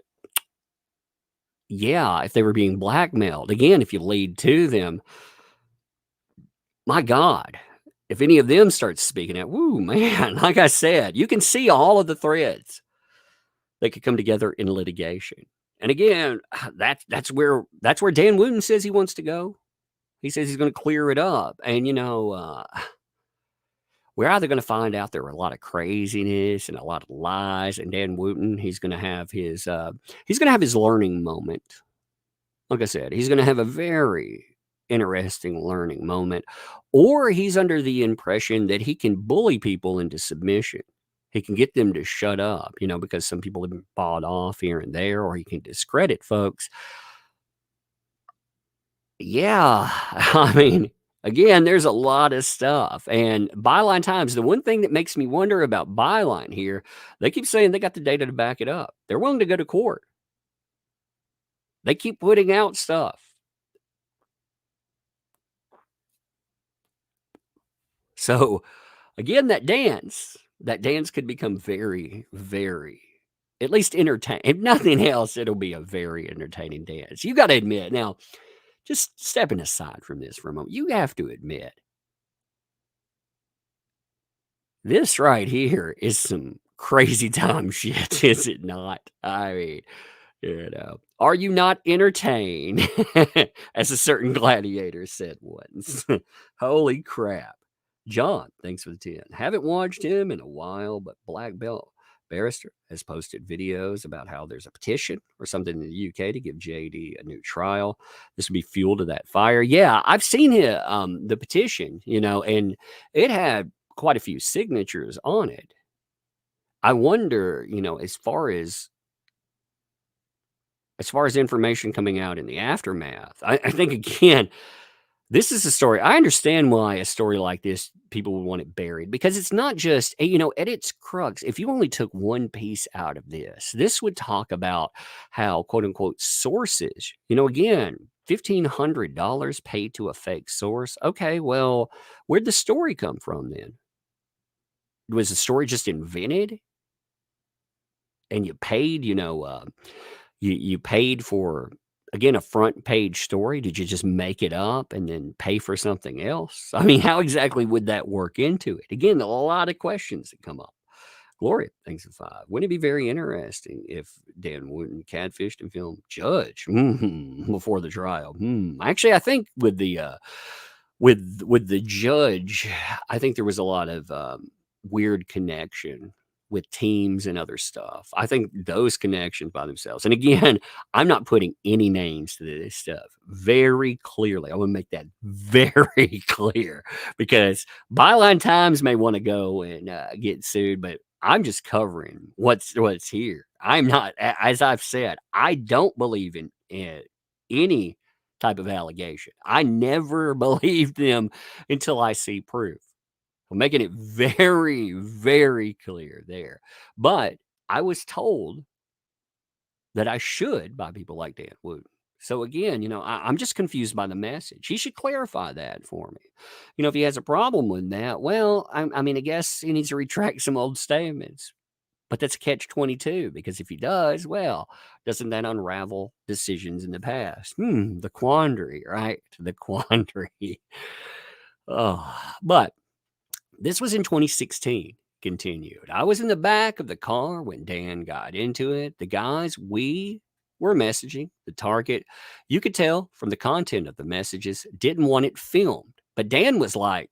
yeah, if they were being blackmailed, again, if you lead to them, my God, if any of them start speaking out, woo, man, like I said, you can see all of the threads that could come together in litigation. And again, that's where Dan Wooten says he wants to go. He says he's going to clear it up. And we're either going to find out there were a lot of craziness and a lot of lies, and Dan Wooten, he's going to have his learning moment. Like I said, he's going to have a very interesting learning moment, or he's under the impression that he can bully people into submission. He can get them to shut up, because some people have been bought off here and there, or he can discredit folks. Yeah, I mean, again, there's a lot of stuff. And Byline Times, the one thing that makes me wonder about Byline here, they keep saying they got the data to back it up. They're willing to go to court. They keep putting out stuff. So, again, that dance could become very, very, at least entertaining. If nothing else, it'll be a very entertaining dance. You got to admit, now, just stepping aside from this for a moment, you have to admit, this right here is some crazy time shit, is it not? I mean, are you not entertained? As a certain gladiator said once. Holy crap. John, thanks for the 10. Haven't watched him in a while, but Black Belt Barrister has posted videos about how there's a petition or something in the UK to give JD a new trial. This would be fuel to that fire. Yeah, I've seen it, the petition, and it had quite a few signatures on it. I wonder, as far as information coming out in the aftermath, I think, again, this is a story. I understand why a story like this, people would want it buried, because it's not just, at its crux, if you only took one piece out of this would talk about how, quote unquote, sources, again, $1,500 paid to a fake source. Okay, well, where'd the story come from then? Was the story just invented? And you paid, you paid for, again, a front page story? Did you just make it up and then pay for something else? I mean, how exactly would that work into it? Again, a lot of questions that come up. Gloria, thanks for 5. Wouldn't it be very interesting if Dan Wooten catfished and filmed Judge before the trial? Actually, I think with the judge, I think there was a lot of weird connection with teams and other stuff. I think those connections by themselves. And again, I'm not putting any names to this stuff. Very clearly, I want to make that very clear, because Byline Times may want to go and get sued, but I'm just covering what's here. I'm not, as I've said, I don't believe in any type of allegation. I never believe them until I see proof. I'm making it very, very clear there. But I was told that I should by people like Dan Wooten. So again, I'm just confused by the message. He should clarify that for me. If he has a problem with that, well, I mean, I guess he needs to retract some old statements. But that's a catch-22, because if he does, well, doesn't that unravel decisions in the past? The quandary, right? The quandary. Oh, but this was in 2016, continued. I was in the back of the car when Dan got into it. The guys we were messaging, the target, you could tell from the content of the messages, didn't want it filmed. But Dan was like,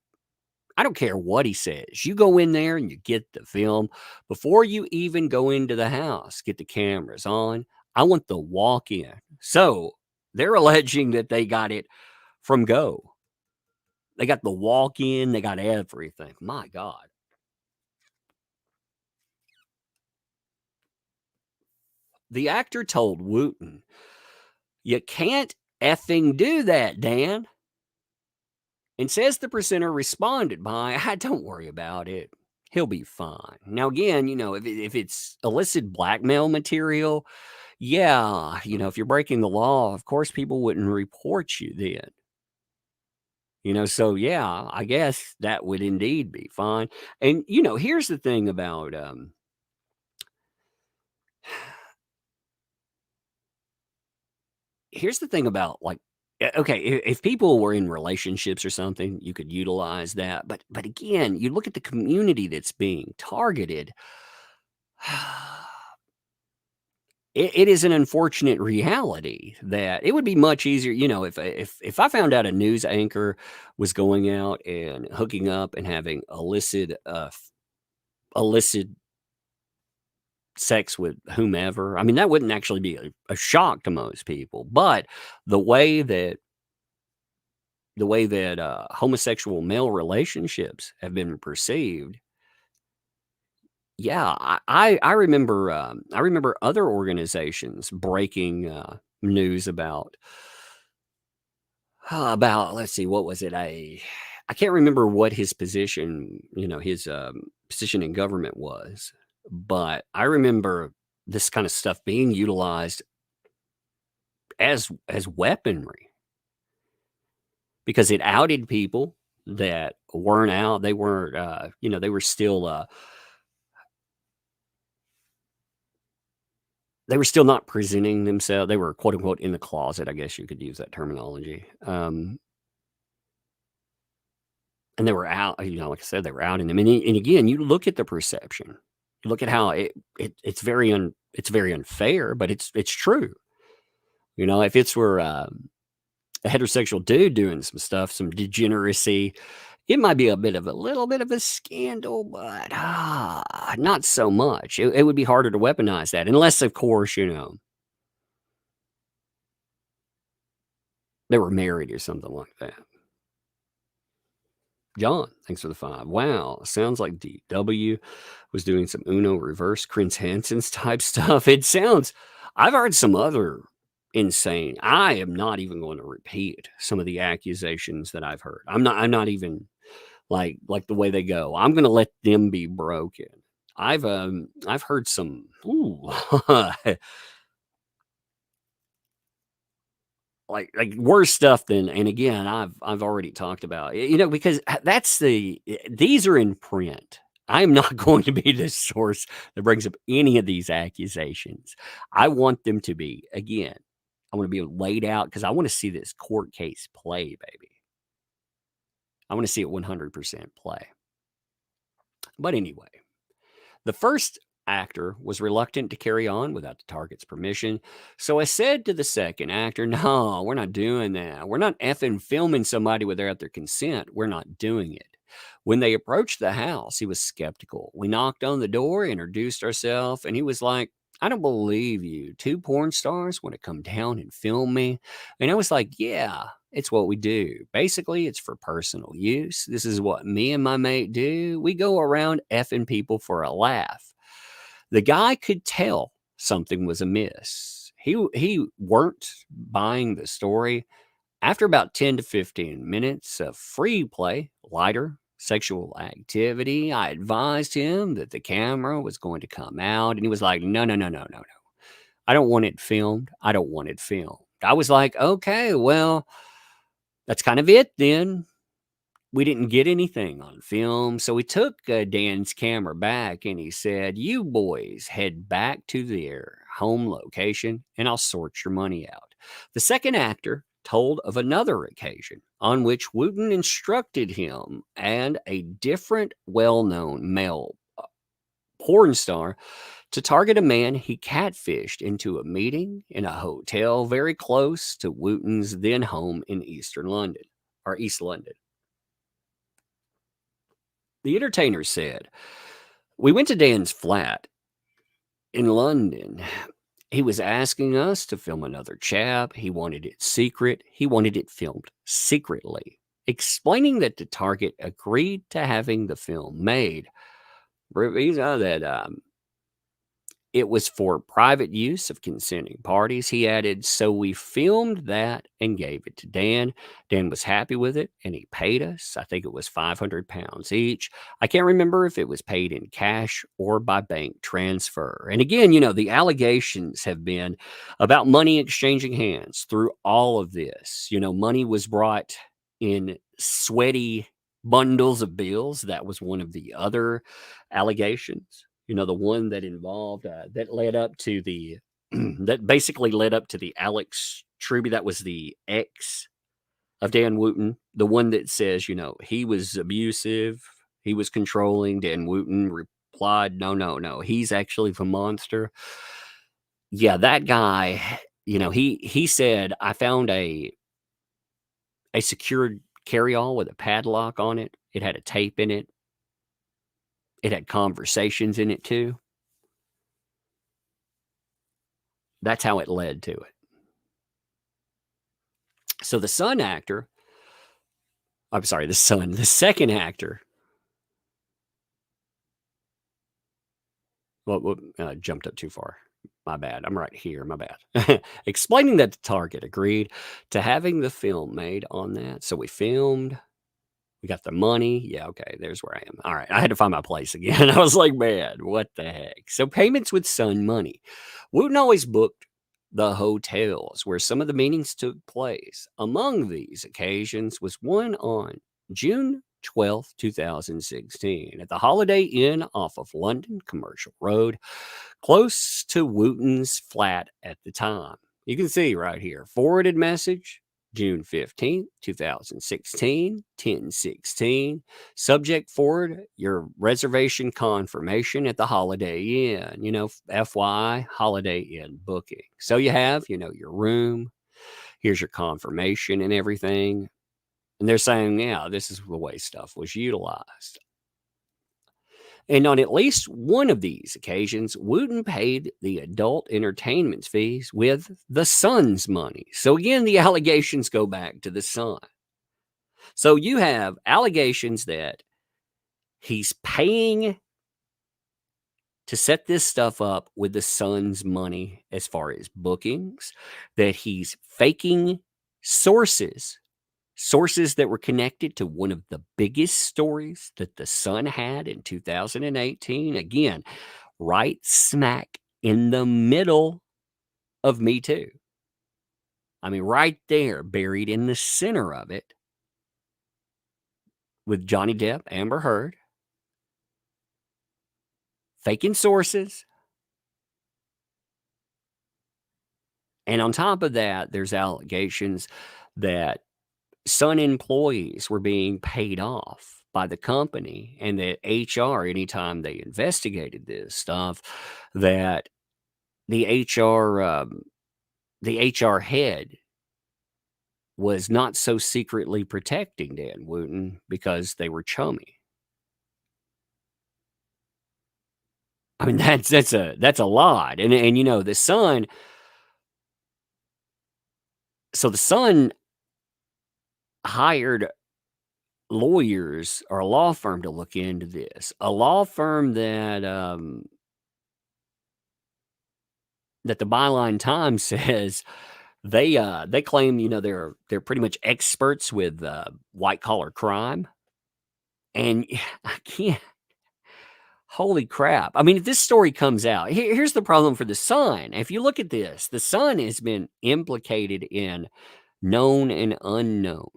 I don't care what he says. You go in there and you get the film. Before you even go into the house, get the cameras on. I want the walk-in. So they're alleging that they got it from Go. They got the walk-in. They got everything. My God. The actor told Wooten, you can't effing do that, Dan. And says the presenter responded by, don't worry about it. He'll be fine. Now, again, if it's illicit blackmail material, yeah, if you're breaking the law, of course, people wouldn't report you then. So yeah, I guess that would indeed be fine. And, here's the thing about, like, okay, if people were in relationships or something, you could utilize that. But again, you look at the community that's being targeted. it is an unfortunate reality that it would be much easier, if I found out a news anchor was going out and hooking up and having illicit sex with whomever. I mean, that wouldn't actually be a shock to most people, but the way that homosexual male relationships have been perceived, yeah, I remember other organizations breaking news about, let's see, what was it? I can't remember what his position, his position in government was, but I remember this kind of stuff being utilized as weaponry because it outed people that weren't out. They weren't, they were still. They were still not presenting themselves. They were quote unquote in the closet. I guess you could use that terminology. And they were out, like I said, they were out in them. And again, you look at the perception. You look at how it's very unfair, but it's true. If it's were a heterosexual dude doing some stuff, some degeneracy, it might be a little bit of a scandal, but not so much. It would be harder to weaponize that, unless, of course, they were married or something like that. John, thanks for the 5. Wow, sounds like DW was doing some Uno reverse Chris Hansen's type stuff. It sounds, I've heard some other insane. I am not even going to repeat some of the accusations that I've heard. I'm not even like the way they go. I'm going to let them be broken. I've heard some like worse stuff than, and again, I've already talked about, because these are in print. I'm not going to be the source that brings up any of these accusations. I want them to be, again, I want to be laid out because I want to see this court case play, baby. I want to see it 100% play. But anyway, the first actor was reluctant to carry on without the target's permission. So I said to the second actor, no, we're not doing that. We're not effing filming somebody without their consent. We're not doing it. When they approached the house, he was skeptical. We knocked on the door, introduced ourselves, and he was like, I don't believe you. 2 porn stars want to come down and film me. And I was like, yeah, it's what we do. Basically, it's for personal use. This is what me and my mate do. We go around effing people for a laugh. The guy could tell something was amiss. He weren't buying the story. After about 10 to 15 minutes of free play, lighter sexual activity, I advised him that the camera was going to come out, and he was like, no. I don't want it filmed. I don't want it filmed. I was like, okay, well, that's kind of it then. We didn't get anything on film, so we took Dan's camera back, and he said, you boys head back to their home location, and I'll sort your money out. The second actor told of another occasion on which Wooten instructed him and a different well-known male porn star to target a man he catfished into a meeting in a hotel very close to Wooten's then home in East London. The entertainer said, we went to Dan's flat in London. He was asking us to film another chap. He wanted it secret. He wanted it filmed secretly, explaining that the target agreed to having the film made. That it was for private use of consenting parties. He added, so we filmed that and gave it to Dan. Dan was happy with it, and he paid us. I think it was £500 each. I can't remember if it was paid in cash or by bank transfer. And again, the allegations have been about money exchanging hands through all of this. Money was brought in sweaty bundles of bills. That was one of the other allegations. The one that involved, that led up to the, that basically led up to the Alex Truby. That was the ex of Dan Wooten. The one that says, he was abusive, he was controlling. Dan Wooten replied, no, he's actually the monster. Yeah, that guy, he said, "I found a secured carry-all with a padlock on it. It had a tape in it. It had conversations in it too." That's how it led to it. So the son actor I'm sorry, the second actor jumped up too far. My bad. I'm right here. My bad. Explaining that the target agreed to having the film made on that. So we filmed. We got the money. Yeah, okay, there's where I am. All right, I had to find my place again. I was like, man, what the heck? So payments with Sun money. Wooten always booked the hotels where some of the meetings took place. Among these occasions was one on June 12th, 2016, at the Holiday Inn off of London Commercial Road, close to Wooten's flat at the time. You can see right here, forwarded message, June 15th, 2016, 10:16. Subject forward, your reservation confirmation at the Holiday Inn. FYI, Holiday Inn booking. So you have, your room. Here's your confirmation and everything. And they're saying, yeah, this is the way stuff was utilized. And on at least one of these occasions, Wooten paid the adult entertainment fees with the son's money. So again, the allegations go back to the son. So you have allegations that he's paying to set this stuff up with the son's money as far as bookings, that he's faking sources that were connected to one of the biggest stories that the Sun had in 2018. Again, right smack in the middle of Me Too. I mean, right there, buried in the center of it, with Johnny Depp, Amber Heard, faking sources. And on top of that, there's allegations that Sun employees were being paid off by the company, and that HR, anytime they investigated this stuff, that the HR head was not so secretly protecting Dan Wooten because they were chummy. I mean, that's a lot, and the Sun. So the Sun hired lawyers or a law firm to look into this. A law firm that that the Byline Times says they claim, they're pretty much experts with white collar crime. And I can't. Holy crap. I mean, if this story comes out, here's the problem for the Sun. If you look at this, the Sun has been implicated in known and unknowns.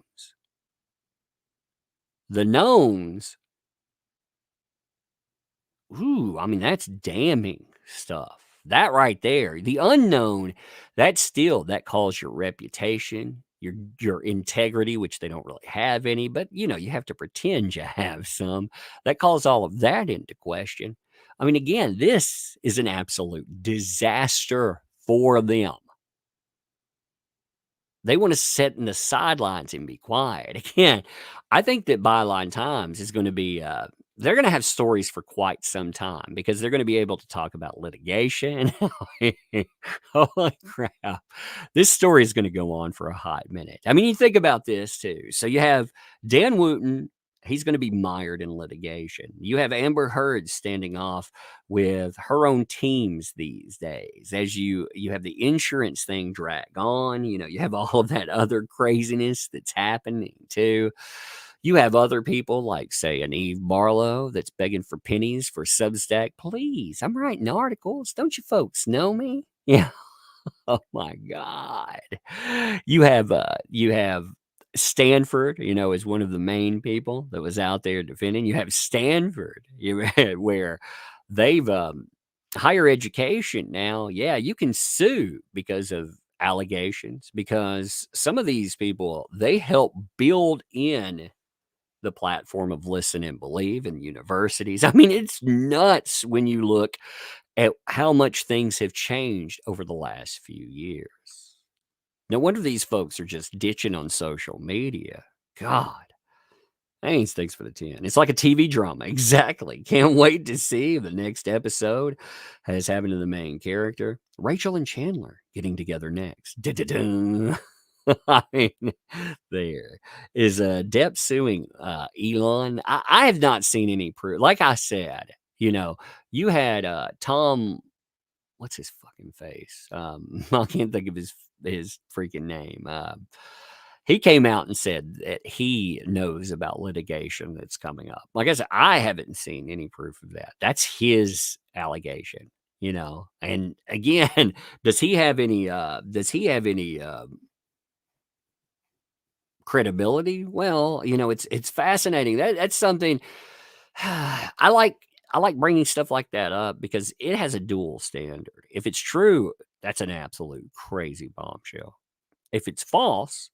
The knowns, ooh, I mean, that's damning stuff. That right there. The unknown, that calls your reputation, your integrity, which they don't really have any, but you have to pretend you have some. That calls all of that into question. I mean, again, this is an absolute disaster for them. They want to sit in the sidelines and be quiet. Again, I think that Byline Times is going to be, they're going to have stories for quite some time because they're going to be able to talk about litigation. Holy crap. This story is going to go on for a hot minute. I mean, you think about this too. So you have Dan Wooten. He's going to be mired in litigation. You have Amber Heard standing off with her own teams these days. As you have the insurance thing drag on, you have all of that other craziness that's happening too. You have other people like, say, an Eve Barlow that's begging for pennies for Substack. Please, I'm writing articles. Don't you folks know me? Yeah. Oh my God. You have Stanford, is one of the main people that was out there defending. You have Stanford, where they've higher education now. Yeah, you can sue because of allegations, because some of these people, they help build in the platform of listen and believe in universities. I mean, it's nuts when you look at how much things have changed over the last few years. No wonder these folks are just ditching on social media. God. Thanks for the 10. It's like a TV drama. Exactly. Can't wait to see the next episode has happened to the main character. Rachel and Chandler getting together next. Da-da-dun. I mean, there is Depp suing Elon. I have not seen any proof. Like I said, you had Tom, what's his fucking face? I can't think of his freaking name. He came out and said that he knows about litigation that's coming up. Like I said, I haven't seen any proof of that. That's his allegation, And again, does he have any credibility? Well, it's fascinating. That's something I like bringing stuff like that up because it has a dual standard. If it's true, that's an absolute crazy bombshell. If it's false,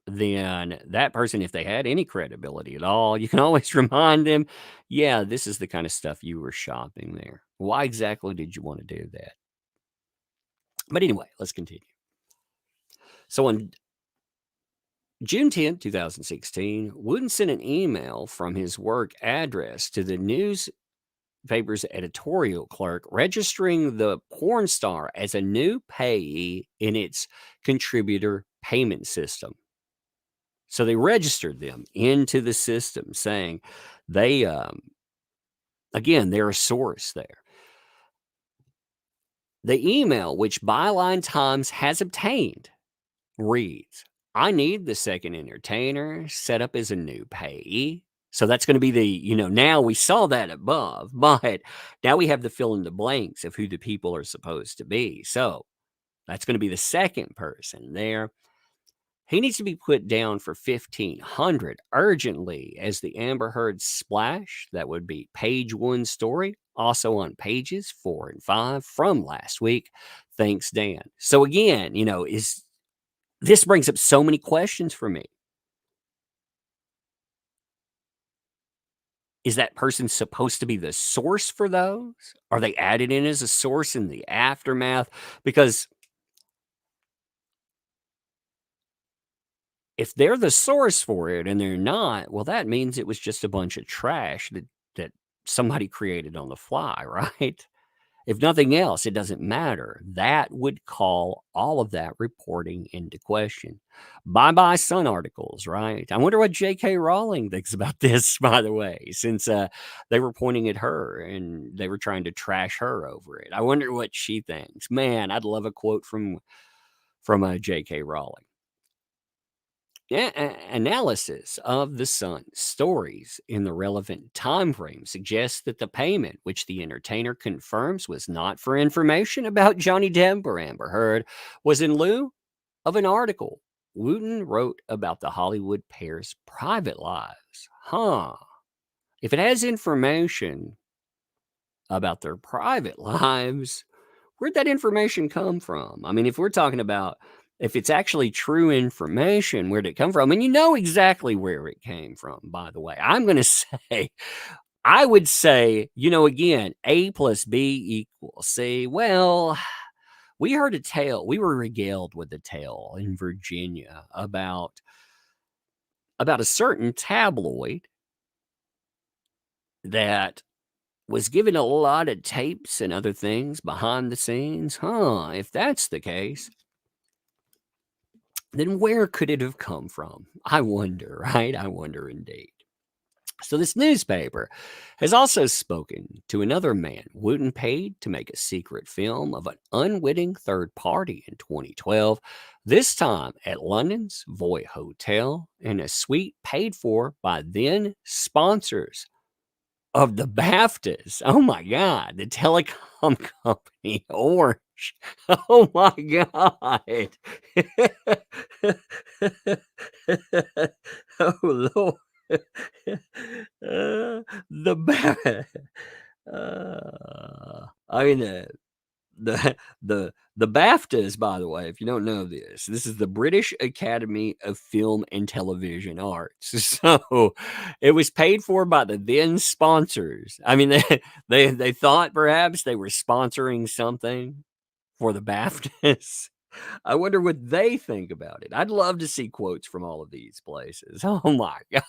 then that person, if they had any credibility at all, you can always remind them, yeah, this is the kind of stuff you were shopping there. Why exactly did you want to do that? But anyway, let's continue. So on June 10, 2016, Wooten sent an email from his work address to the newspaper's editorial clerk registering the porn star as a new payee in its contributor payment system. So they registered them into the system saying they, again, they're a source there. The email, which Byline Times has obtained, reads, I need the second entertainer set up as a new payee. So that's going to be the, now we saw that above, but now we have the fill in the blanks of who the people are supposed to be. So that's going to be the second person there. He needs to be put down for $1,500 urgently as the Amber Heard splash. That would be page 1 story, also on pages 4 and 5 from last week. Thanks, Dan. So again, this brings up so many questions for me. Is that person supposed to be the source for those? Are they added in as a source in the aftermath? Because if they're the source for it and they're not, well, that means it was just a bunch of trash that somebody created on the fly, right? If nothing else, it doesn't matter. That would call all of that reporting into question. Bye-bye Sun articles, right? I wonder what J.K. Rowling thinks about this, by the way, since they were pointing at her and they were trying to trash her over it. I wonder what she thinks. Man, I'd love a quote from J.K. Rowling. Analysis of the Sun stories in the relevant time frame suggests that the payment, which the entertainer confirms was not for information about Johnny Depp or Amber Heard, was in lieu of an article Wooten wrote about the Hollywood pair's private lives. If it has information about their private lives, where'd that information come from? I mean, if we're talking about if it's actually true information, where'd it come from? And you know exactly where it came from, by the way. I'm going to say, I would say, again, A plus B equals C. Well, we heard a tale. We were regaled with a tale in Virginia about a certain tabloid that was given a lot of tapes and other things behind the scenes. If that's the case, then where could it have come from? I wonder, right? I wonder indeed. So this newspaper has also spoken to another man Wooten paid to make a secret film of an unwitting third party in 2012, this time at London's Voy Hotel in a suite paid for by then sponsors of the BAFTAs. Oh my God, the telecom company Orange. Oh my God. Oh Lord. The I mean the The BAFTAs, by the way, if you don't know this, this is the British Academy of Film and Television Arts. So it was paid for by the then sponsors. I mean, they thought perhaps they were sponsoring something for the BAFTAs. I wonder what they think about it. I'd love to see quotes from all of these places. Oh my God.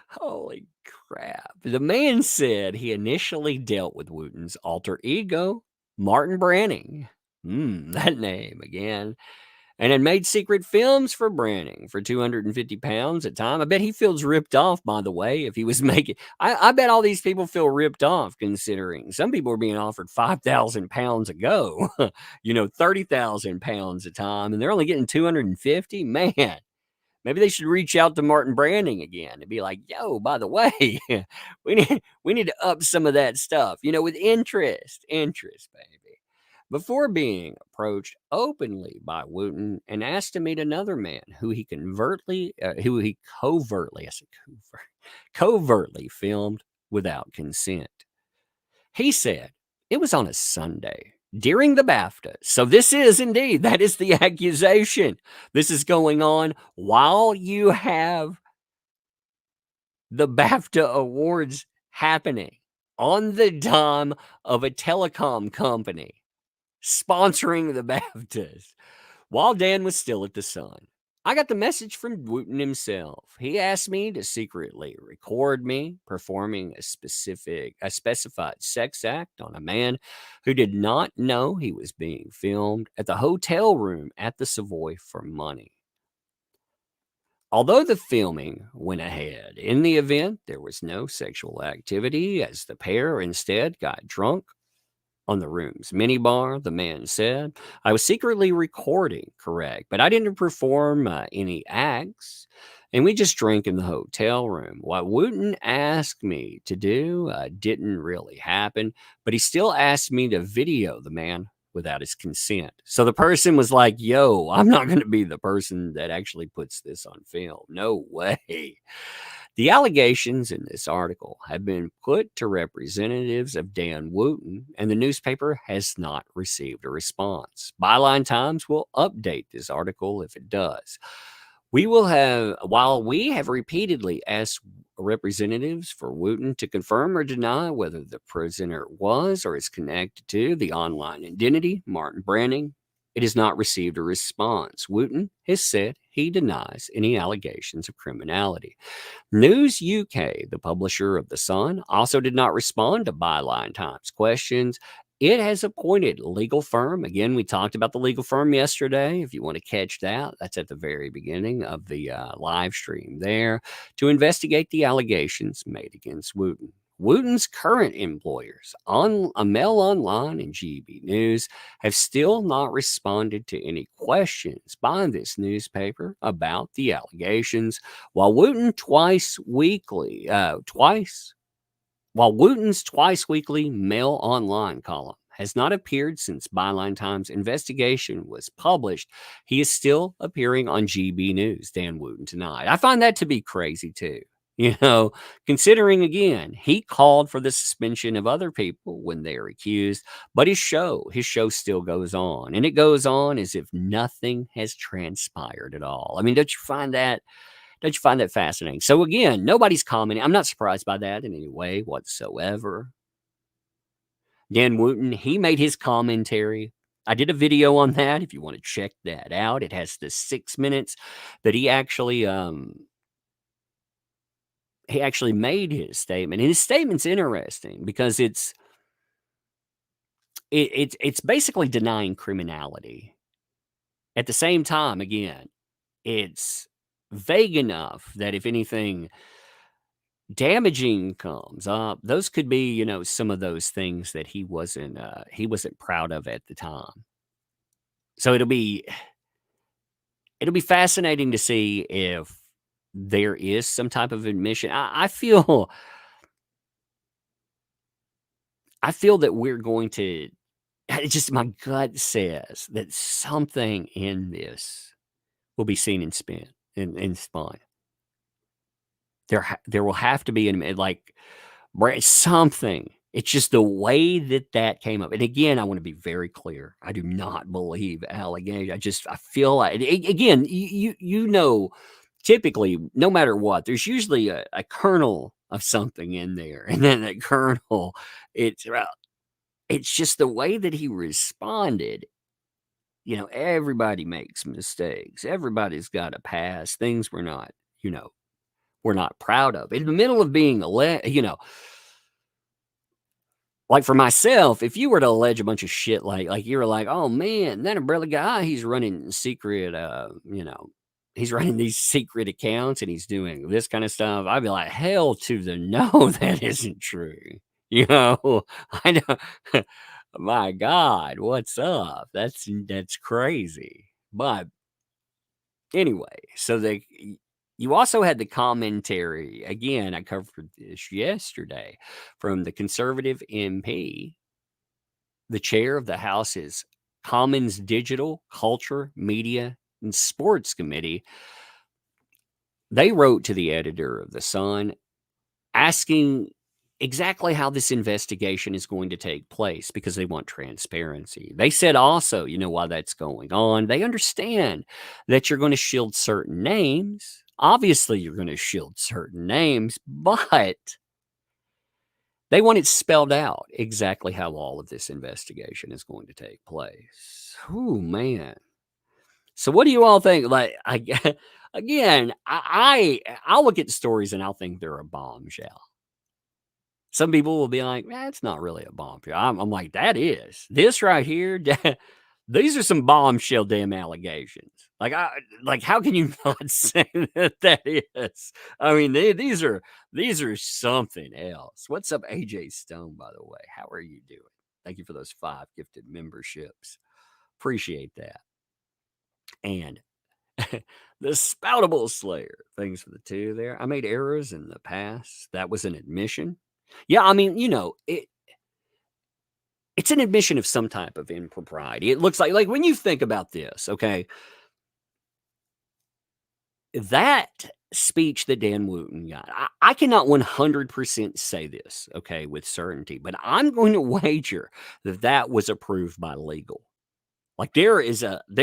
Holy crap. The man said he initially dealt with Wooten's alter ego, Martin Branning. That name again. And had made secret films for Branning for £250 a time. I bet he feels ripped off, by the way, if he was making. I bet all these people feel ripped off, considering some people are being offered £5,000 a go, £30,000 a time, and they're only getting 250. Man, maybe they should reach out to Martin Branning again and be like, yo, by the way, we need to up some of that stuff, with interest, baby. Before being approached openly by Wooten and asked to meet another man who he covertly filmed without consent. He said it was on a Sunday during the BAFTA. So this is indeed, that is the accusation. This is going on while you have the BAFTA awards happening on the dime of a telecom company sponsoring the BAFTAs while Dan was still at the Sun. I got the message from Wooten himself. He asked me to secretly record me performing a specified sex act on a man who did not know he was being filmed at the hotel room at the Savoy for money. Although the filming went ahead, in the event there was no sexual activity, as the pair instead got drunk on the room's minibar, the man said. I was secretly recording, correct, but I didn't perform any acts, and we just drank in the hotel room. What Wooten asked me to do didn't really happen, but he still asked me to video the man without his consent. So the person was like, yo, I'm not going to be the person that actually puts this on film. No way. The allegations in this article have been put to representatives of Dan Wooten, and the newspaper has not received a response. Byline Times will update this article if it does. While we have repeatedly asked representatives for Wooten to confirm or deny whether the prisoner was or is connected to the online identity, Martin Branning, it has not received a response. Wooten has said he denies any allegations of criminality. News UK, the publisher of The Sun, also did not respond to Byline Times questions. It has appointed legal firm. Again, we talked about the legal firm yesterday. If you want to catch that, that's at the very beginning of the live stream there, to investigate the allegations made against Wooten. Wooten's current employers, Mail Online and GB News, have still not responded to any questions by this newspaper about the allegations, while Wooten's twice weekly Mail Online column has not appeared since Byline Times' investigation was published. He is still appearing on GB News, Dan Wooten, tonight. I find that to be crazy too. Considering, again, he called for the suspension of other people when they are accused, but his show still goes on, and it goes on as if nothing has transpired at all. I mean, don't you find that fascinating? So again, nobody's commenting. I'm not surprised by that in any way whatsoever. Dan Wooten, he made his commentary. I did a video on that if you want to check that out. It has the 6 minutes that he actually made his statement. And his statement's interesting because it's basically denying criminality. At the same time, again, it's vague enough that if anything damaging comes up, those could be, some of those things that he wasn't proud of at the time. So it'll be fascinating to see if there is some type of admission. I feel that we're going to, it's just my gut says that something in this will be seen and spun. There will have to be something It's just the way that came up. And again, I want to be very clear. I do not believe allegations. I feel like, again, you know, typically, no matter what, there's usually a kernel of something in there, and then that kernel, it's just the way that he responded. You know, everybody makes mistakes. Everybody's got a past. Things we're not, we're not proud of. In the middle of being like for myself, if you were to allege a bunch of shit, like you were like, oh man, that umbrella guy, he's running secret, he's running these secret accounts and he's doing this kind of stuff. I'd be like, hell to the no, that isn't true. I know. My God, what's up? That's crazy. But anyway, you also had the commentary again. I covered this yesterday from the conservative MP, the chair of the House's Commons Digital, Culture, Media, and Sports Committee. They wrote to the editor of The Sun asking exactly how this investigation is going to take place because they want transparency. They said also, while that's going on, they understand that you're going to shield certain names. Obviously, you're going to shield certain names, but they want it spelled out exactly how all of this investigation is going to take place. Oh, man. So what do you all think? Like, again, I'll look at stories and I'll think they're a bombshell. Some people will be like, "That's not really a bombshell." I'm like, "That is. This right here, these are some bombshell damn allegations." Like, how can you not say that is? I mean, these are something else. What's up, AJ Stone, by the way? How are you doing? Thank you for those 5 gifted memberships. Appreciate that. And the Spoutable Slayer. Thanks for the 2 there. I made errors in the past. That was an admission. Yeah, I mean, it's an admission of some type of impropriety. It looks like when you think about this, okay, that speech that Dan Wooten got, I cannot 100% say this, okay, with certainty, but I'm going to wager that was approved by legal. Like there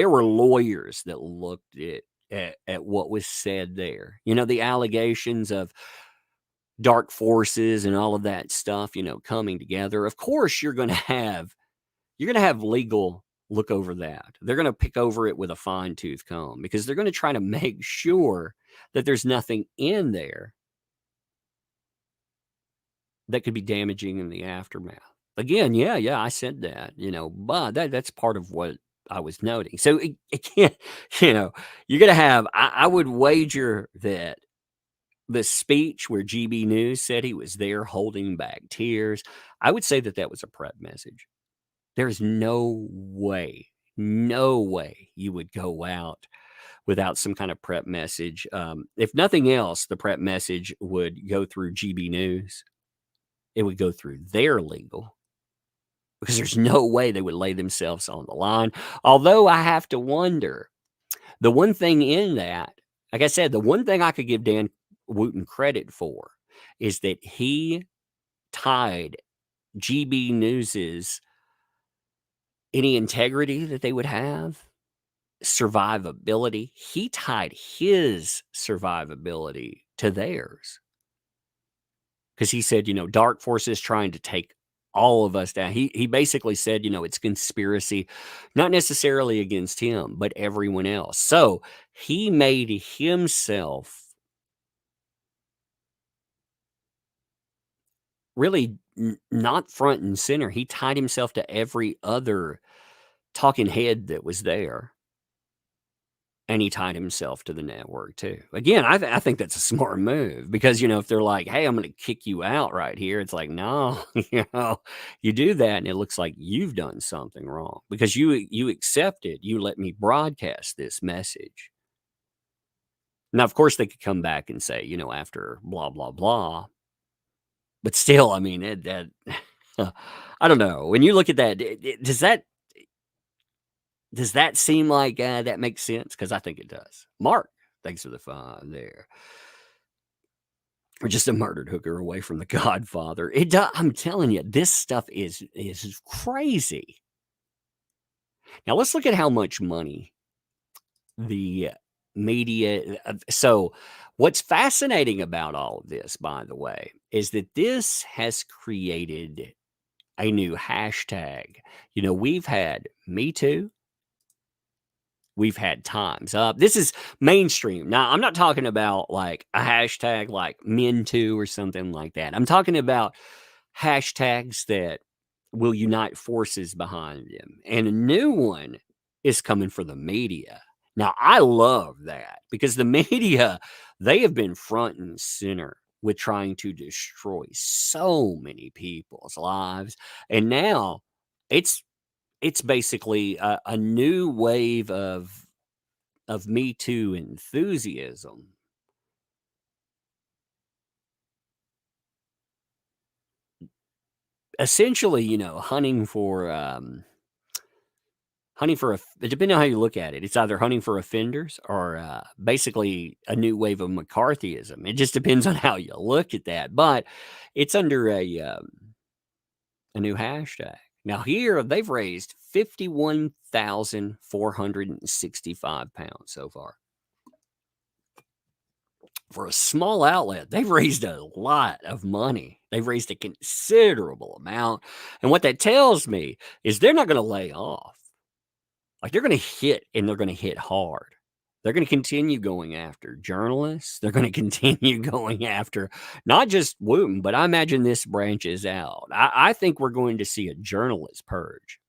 were lawyers that looked at what was said there. The allegations of dark forces and all of that stuff, coming together. Of course, you're going to have legal look over that. They're going to pick over it with a fine tooth comb because they're going to try to make sure that there's nothing in there that could be damaging in the aftermath. Again, yeah, I said that, but that's part of what I was noting. So again, you're going to have, I would wager that the speech where GB News said he was there holding back tears, I would say that was a prep message. There's no way you would go out without some kind of prep message. If nothing else, the prep message would go through GB News. It would go through their legal because there's no way they would lay themselves on the line. Although I have to wonder, the one thing in that, like I said, the one thing I could give Dan Wooten credit for is that he tied GB News's any integrity that they would have, survivability. He tied his survivability to theirs. Because he said, dark forces trying to take all of us down. He basically said, it's conspiracy, not necessarily against him, but everyone else. So he made himself really not front and center. He tied himself to every other talking head that was there. And he tied himself to the network too. Again, I think that's a smart move because, if they're like, hey, I'm going to kick you out right here. It's like, no, you do that. And it looks like you've done something wrong because you accepted, you let me broadcast this message. Now, of course, they could come back and say, after blah, blah, blah. But still, I mean, that I don't know. When you look at that, does that seem like that makes sense? Because I think it does. Mark, thanks for the fun there. or just a murdered hooker away from the Godfather. I'm telling you, this stuff is crazy. Now let's look at how much money the media. So, what's fascinating about all of this, by the way, is that this has created a new hashtag. We've had Me Too. We've had Times Up. This is mainstream. Now, I'm not talking about like a hashtag like Men Too or something like that. I'm talking about hashtags that will unite forces behind them. And a new one is coming for the media. Now, I love that because the media, they have been front and center with trying to destroy so many people's lives. And now it's basically a new wave of Me Too enthusiasm. Essentially, hunting for depending on how you look at it, it's either hunting for offenders or basically a new wave of McCarthyism. It just depends on how you look at that. But it's under a new hashtag. Now here they've raised £51,465 so far. For a small outlet, they've raised a lot of money. They've raised a considerable amount. And what that tells me is they're not going to lay off. Like they're going to hit, and they're going to hit hard. They're going to continue going after journalists. They're going to continue going after not just Wooten, but I imagine this branches out. I think we're going to see a journalist purge,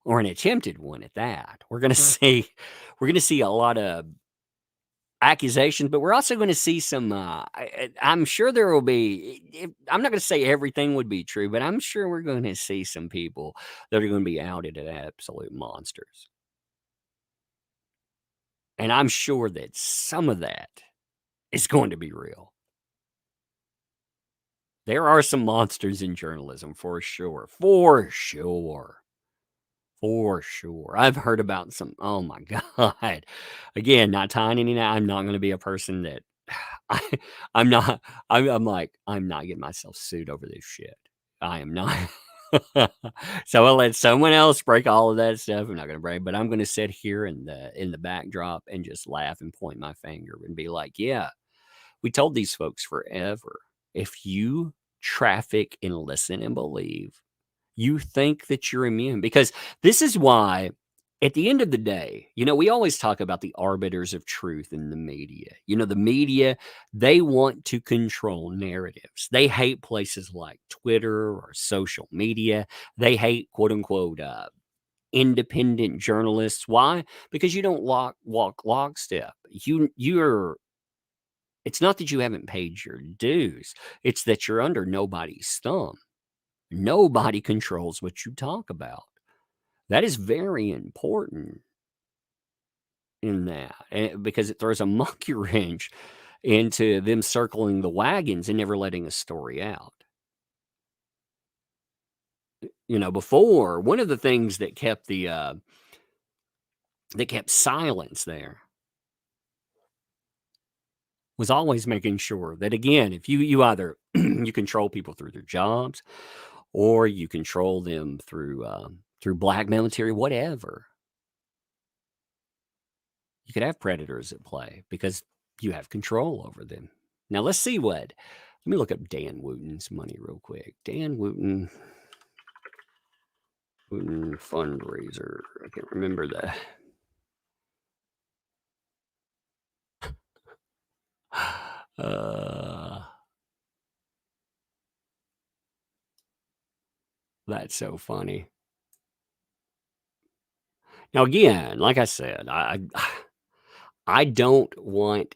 or an attempted one at that. We're going to see a lot of accusations, but we're also going to see some. I'm sure there will be. I'm not going to say everything would be true, but I'm sure we're going to see some people that are going to be outed as absolute monsters. And I'm sure that some of that is going to be real. There are some monsters in journalism for sure. For sure. For sure. I've heard about some. Oh my God. Again, not tying any. I'm not going to be a person that I'm not. I'm like, I'm not getting myself sued over this shit. I am not. So I'll let someone else break all of that stuff. I'm not going to break, but I'm going to sit here in the backdrop and just laugh and point my finger and be like, yeah, we told these folks forever. If you traffic and listen and believe, you think that you're immune, because this is why at the end of the day, we always talk about the arbiters of truth in the media. The media, they want to control narratives. They hate places like Twitter or social media. They hate quote unquote independent journalists. Why? Because you don't walk lockstep. You're it's not that you haven't paid your dues. It's that you're under nobody's thumb. Nobody controls what you talk about. That is very important in that, because it throws a monkey wrench into them circling the wagons and never letting a story out. Before, one of the things that kept silence there was always making sure that, again, if you either you control people through their jobs, or you control them through black military, whatever. You could have predators at play because you have control over them. Now let's see let me look up Dan Wooten's money real quick. Dan Wooten fundraiser. I can't remember that. That's so funny. Now again, like I said, I don't want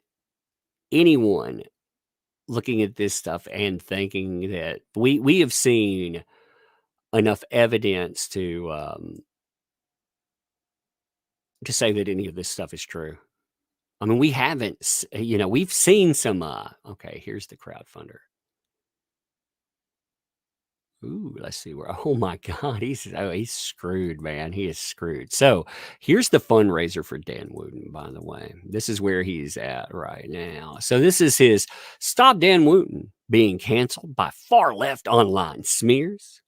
anyone looking at this stuff and thinking that we have seen enough evidence to say that any of this stuff is true. I mean, we haven't, we've seen some, okay, here's the crowdfunder. Ooh, let's see where. Oh my God, he's screwed, man. He is screwed. So here's the fundraiser for Dan Wooten, by the way. This is where he's at right now. So this is his Stop Dan Wooten being canceled by far left online smears.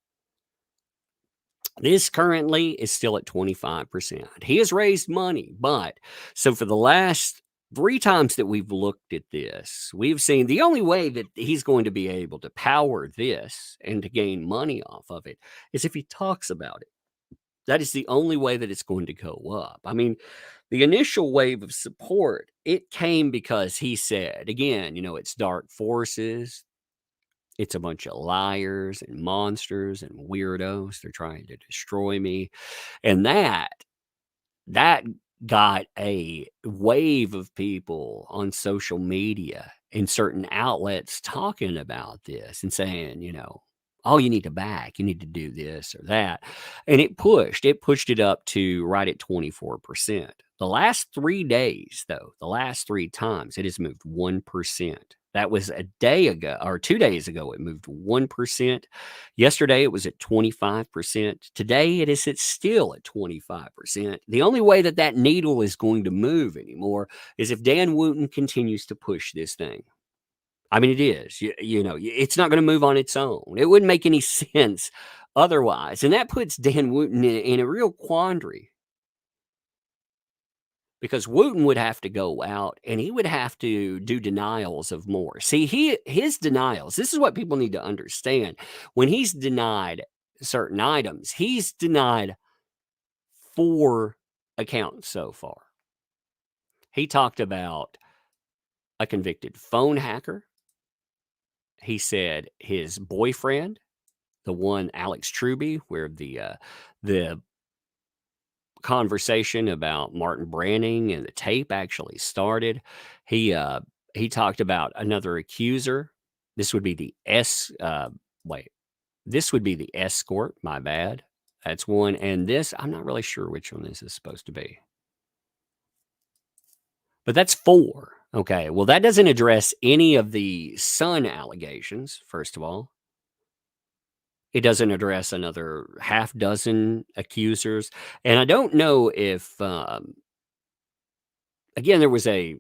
This currently is still at 25%. He has raised money, but so for the last 3 times that we've looked at this, we've seen the only way that he's going to be able to power this and to gain money off of it is if he talks about it. That is the only way that it's going to go up. I mean, the initial wave of support, it came because he said, again, it's dark forces. It's a bunch of liars and monsters and weirdos. They're trying to destroy me. And that got a wave of people on social media and certain outlets talking about this and saying, oh, you need to back, you need to do this or that. And it pushed it up to right at 24%. The last 3 days, though, the last 3 times, it has moved 1%. That was a day ago or 2 days ago, it moved 1%. Yesterday, it was at 25%. Today, it is still at 25%. The only way that needle is going to move anymore is if Dan Wooten continues to push this thing. I mean, it is. It's not going to move on its own. It wouldn't make any sense otherwise. And that puts Dan Wooten in a real quandary. Because Wooten would have to go out and he would have to do denials of more. See, his denials, this is what people need to understand. When he's denied certain items, he's denied 4 accounts so far. He talked about a convicted phone hacker. He said his boyfriend, the one Alex Truby, where the conversation about Martin Branning and the tape actually started. He talked about another accuser. This would be the this would be the escort. My bad. That's one. And this, I'm not really sure which one this is supposed to be. But that's 4. Okay. Well, that doesn't address any of the son allegations, first of all. It doesn't address another half dozen accusers. And I don't know if, again, there was a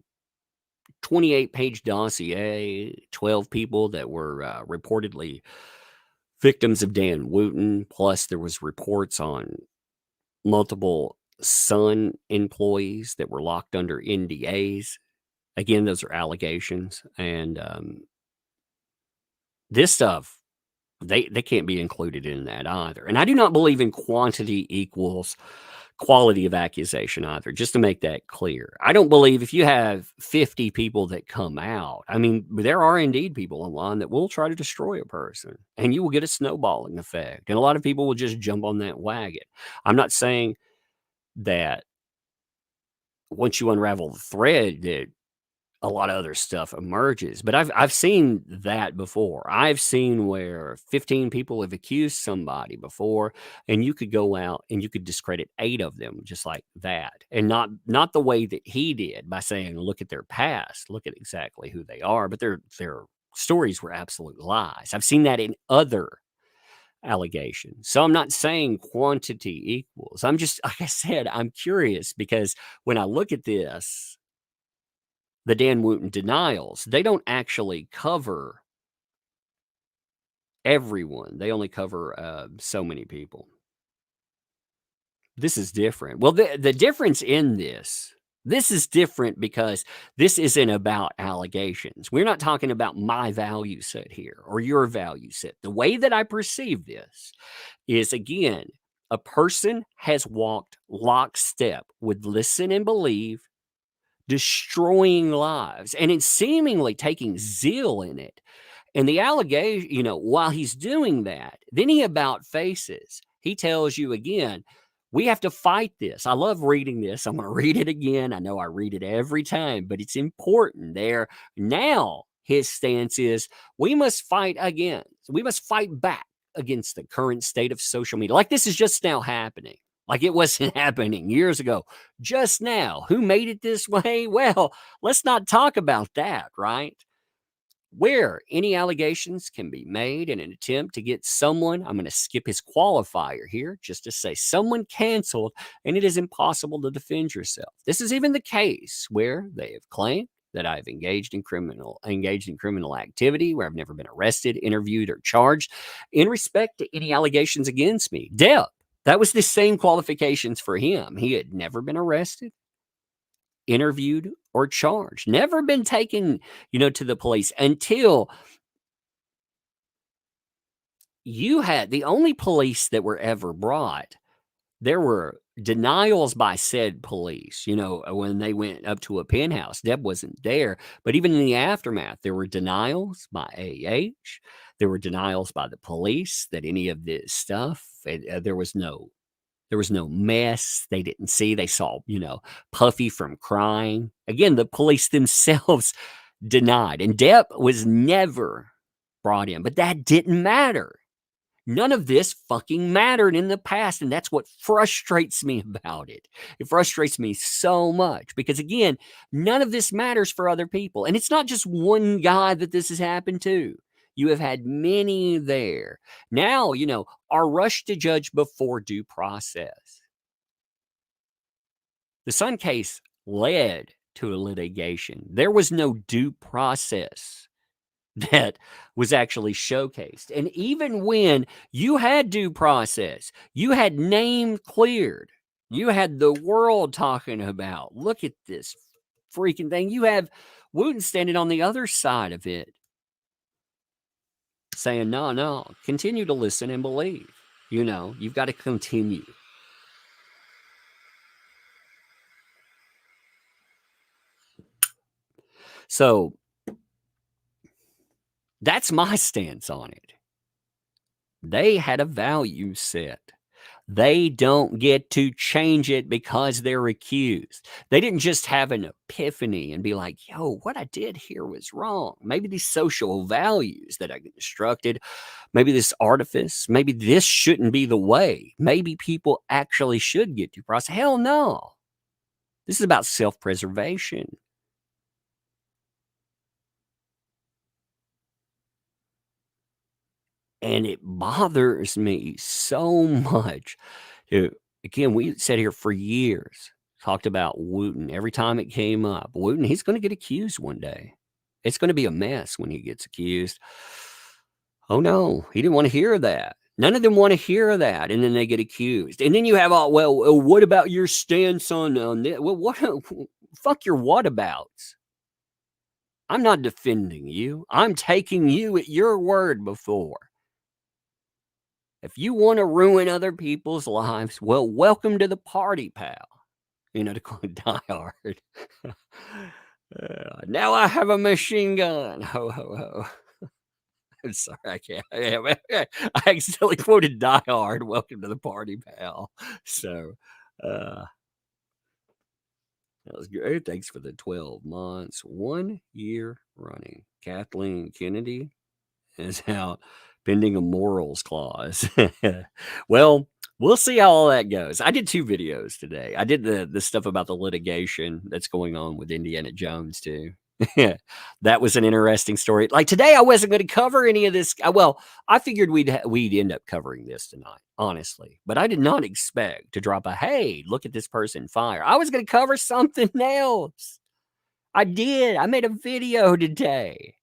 28-page dossier, 12 people that were reportedly victims of Dan Wooten. Plus, there was reports on multiple Sun employees that were locked under NDAs. Again, those are allegations. And this stuff, they can't be included in that either. And I do not believe in quantity equals quality of accusation either, just to make that clear. I don't believe if you have 50 people that come out, I mean, there are indeed people online that will try to destroy a person and you will get a snowballing effect. And a lot of people will just jump on that wagon. I'm not saying that once you unravel the thread that a lot of other stuff emerges, but I've seen that before. I've seen where 15 people have accused somebody before, and you could go out and you could discredit 8 of them just like that, and not the way that he did by saying, "Look at their past, look at exactly who they are," but their stories were absolute lies. I've seen that in other allegations. So I'm not saying quantity equals. I'm just, like I said, I'm curious because when I look at this, the Dan Wooten denials, they don't actually cover everyone. They only cover so many people. This is different. Well, the difference in this is different because this isn't about allegations. We're not talking about my value set here or your value set. The way that I perceive this is, again, a person has walked lockstep with listen and believe, destroying lives, and it's seemingly taking zeal in it. And the allegation, while he's doing that, then he about faces. He tells you again, we have to fight this. I love reading this. I'm going to read it again. I know I read it every time, but it's important there. Now, his stance is we must fight again. We must fight back against the current state of social media. Like this is just now happening. Like it wasn't happening years ago. Just now. Who made it this way? Well, let's not talk about that, right? where any allegations can be made in an attempt to get someone, I'm going to skip his qualifier here just to say someone canceled, and it is impossible to defend yourself. This is even the case where they have claimed that I've engaged in criminal activity, where I've never been arrested, interviewed, or charged in respect to any allegations against me. Depp, that was the same qualifications for him. He had never been arrested, interviewed, or charged, never been taken, to the police until you had the only police that were ever brought. There were denials by said police, when they went up to a penthouse. Deb wasn't there, but even in the aftermath, there were denials by AH. There were denials by the police that any of this stuff, there was no mess. They didn't see. They saw, Puffy from crying. Again, the police themselves denied. And Depp was never brought in. But that didn't matter. None of this fucking mattered in the past. And that's what frustrates me about it. It frustrates me so much because, again, none of this matters for other people. And it's not just one guy that this has happened to. You have had many there. Now, our rush to judge before due process. The Sun case led to a litigation. There was no due process that was actually showcased. And even when you had due process, you had name cleared, you had the world talking about, look at this freaking thing. You have Wooten standing on the other side of it saying, no, continue to listen and believe. You've got to continue. So that's my stance on it. They had a value set. They don't get to change it because they're accused. They didn't just have an epiphany and be like, yo, what I did here was wrong. Maybe these social values that I constructed, maybe this artifice, maybe this shouldn't be the way. Maybe people actually should get due process. Hell no. This is about self-preservation. And it bothers me so much. Again, we sat here for years, talked about Wooten. Every time it came up, Wooten, he's going to get accused one day. It's going to be a mess when he gets accused. Oh, no, he didn't want to hear that. None of them want to hear that. And then they get accused. And then you have all, well, what about your stance on this? Well, what? Fuck your whatabouts. I'm not defending you. I'm taking you at your word before. If you want to ruin other people's lives, well, welcome to the party, pal. To call it Die Hard. Now I have a machine gun. Ho, ho, ho. I'm sorry, I can't. I accidentally quoted Die Hard. Welcome to the party, pal. So, that was great. Thanks for the 12 months. 1 year running. Kathleen Kennedy is out pending a morals clause. Well, we'll see how all that goes. I did 2 videos today. I did the stuff about the litigation that's going on with Indiana Jones too. That was an interesting story. Like today, I wasn't going to cover any of this. Well, I figured we'd end up covering this tonight, honestly. But I did not expect to drop a, hey, look at this person fire. I was going to cover something else. I did. I made a video today.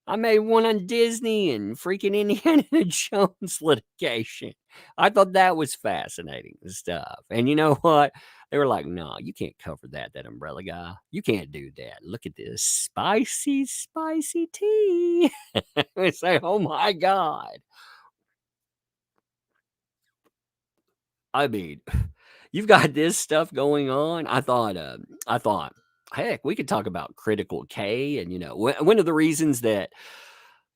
I made one on Disney and freaking Indiana Jones litigation. I thought that was fascinating stuff. And you know what? They were like, no, you can't cover that umbrella guy. You can't do that. Look at this spicy, spicy tea. It's like, oh my God. I mean, you've got this stuff going on. I thought, heck, we could talk about Critical K. And, one of the reasons that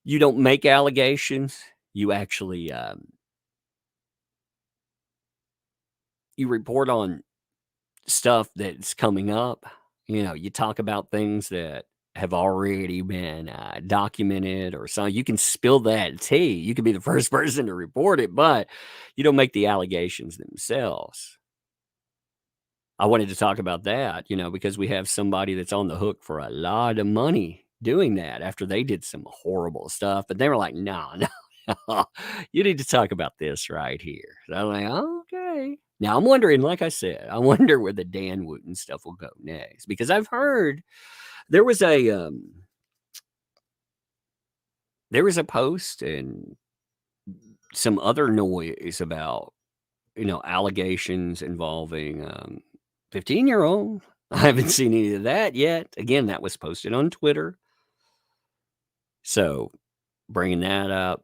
you don't make allegations, you actually you report on stuff that's coming up. You talk about things that have already been documented or so. You can spill that tea. You can be the first person to report it, but you don't make the allegations themselves. I wanted to talk about that, because we have somebody that's on the hook for a lot of money doing that after they did some horrible stuff, but they were like, "No, no, you need to talk about this right here." So I'm like, "Okay." Now I'm wondering, like I said, I wonder where the Dan Wooten stuff will go next, because I've heard there was a post and some other noise about, allegations involving 15-year-old. I haven't seen any of that yet. Again, that was posted on Twitter. So bringing that up,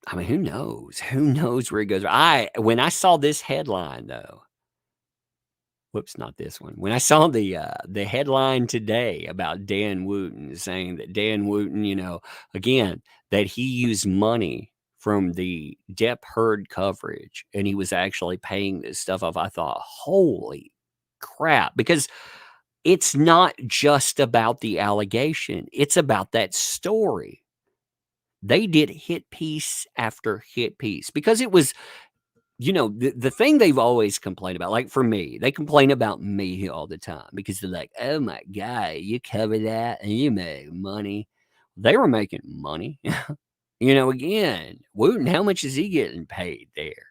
I mean, who knows? Who knows where it goes? When I saw this headline though, whoops, not this one. When I saw the headline today about Dan Wooten, saying that Dan Wooten, again, that he used money from the Depp Heard coverage and he was actually paying this stuff off, I thought, holy crap, because it's not just about the allegation, it's about that story. They did hit piece after hit piece because it was, the thing they've always complained about, like for me, they complain about me all the time because they're like, "Oh my God, you cover that and you make money." They were making money. Again, Wooten, how much is he getting paid there?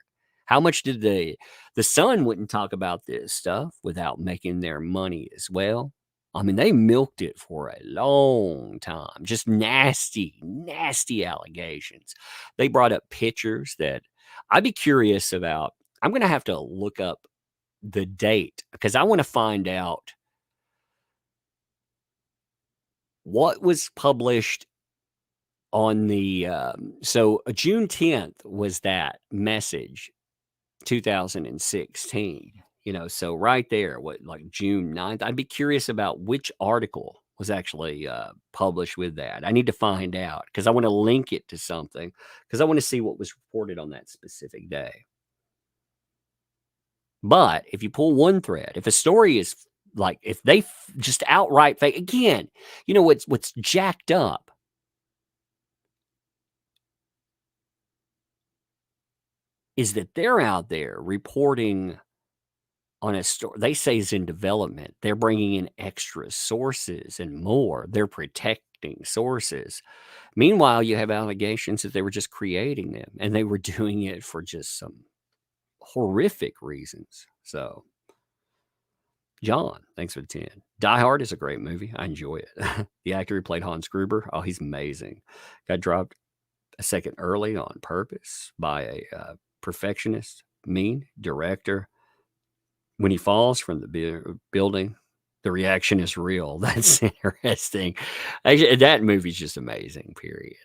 How much did the Sun wouldn't talk about this stuff without making their money as well? I mean, they milked it for a long time. Just nasty, nasty allegations. They brought up pictures that I'd be curious about. I'm going to have to look up the date because I want to find out what was published on the so June 10th was that message, 2016. So right there, what, like June 9th? I'd be curious about which article was actually published with that. I need to find out because I want to link it to something because I want to see what was reported on that specific day. But if you pull one thread, if a story is like, if they just outright fake, again, what's jacked up is that they're out there reporting on a story they say is in development. They're bringing in extra sources and more. They're protecting sources. Meanwhile, you have allegations that they were just creating them and they were doing it for just some horrific reasons. So, John, thanks for the 10. Die Hard is a great movie. I enjoy it. The actor who played Hans Gruber, oh, he's amazing. Got dropped a second early on purpose by a perfectionist, mean director. When he falls from the building, the reaction is real. That's interesting. Actually, that movie's just amazing, period.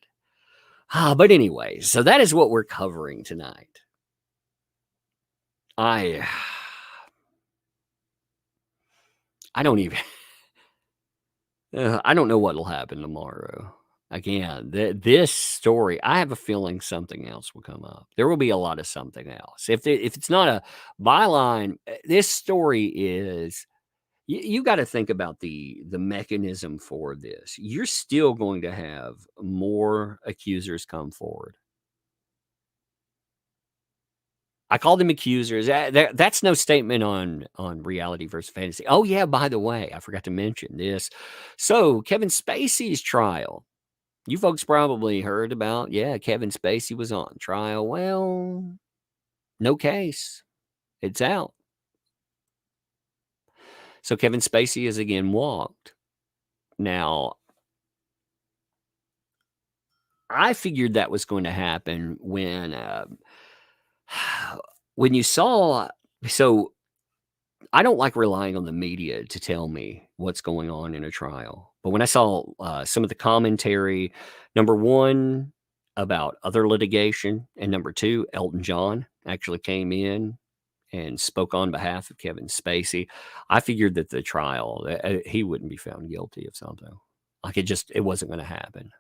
But anyway, so that is what we're covering tonight. I don't even I don't know what'll happen tomorrow. Again, this story, I have a feeling something else will come up. There will be a lot of something else. If it's not a byline, this story is, you got to think about the mechanism for this. You're still going to have more accusers come forward. I call them accusers. That's no statement on reality versus fantasy. Oh yeah, by the way, I forgot to mention this. So Kevin Spacey's trial. You folks probably heard about, Kevin Spacey was on trial. Well, no case. It's out. So Kevin Spacey is again walked. Now, I figured that was going to happen when you saw. So I don't like relying on the media to tell me what's going on in a trial. But when I saw some of the commentary, number one, about other litigation, and number two, Elton John actually came in and spoke on behalf of Kevin Spacey, I figured that the trial, he wouldn't be found guilty of something. Like it wasn't going to happen.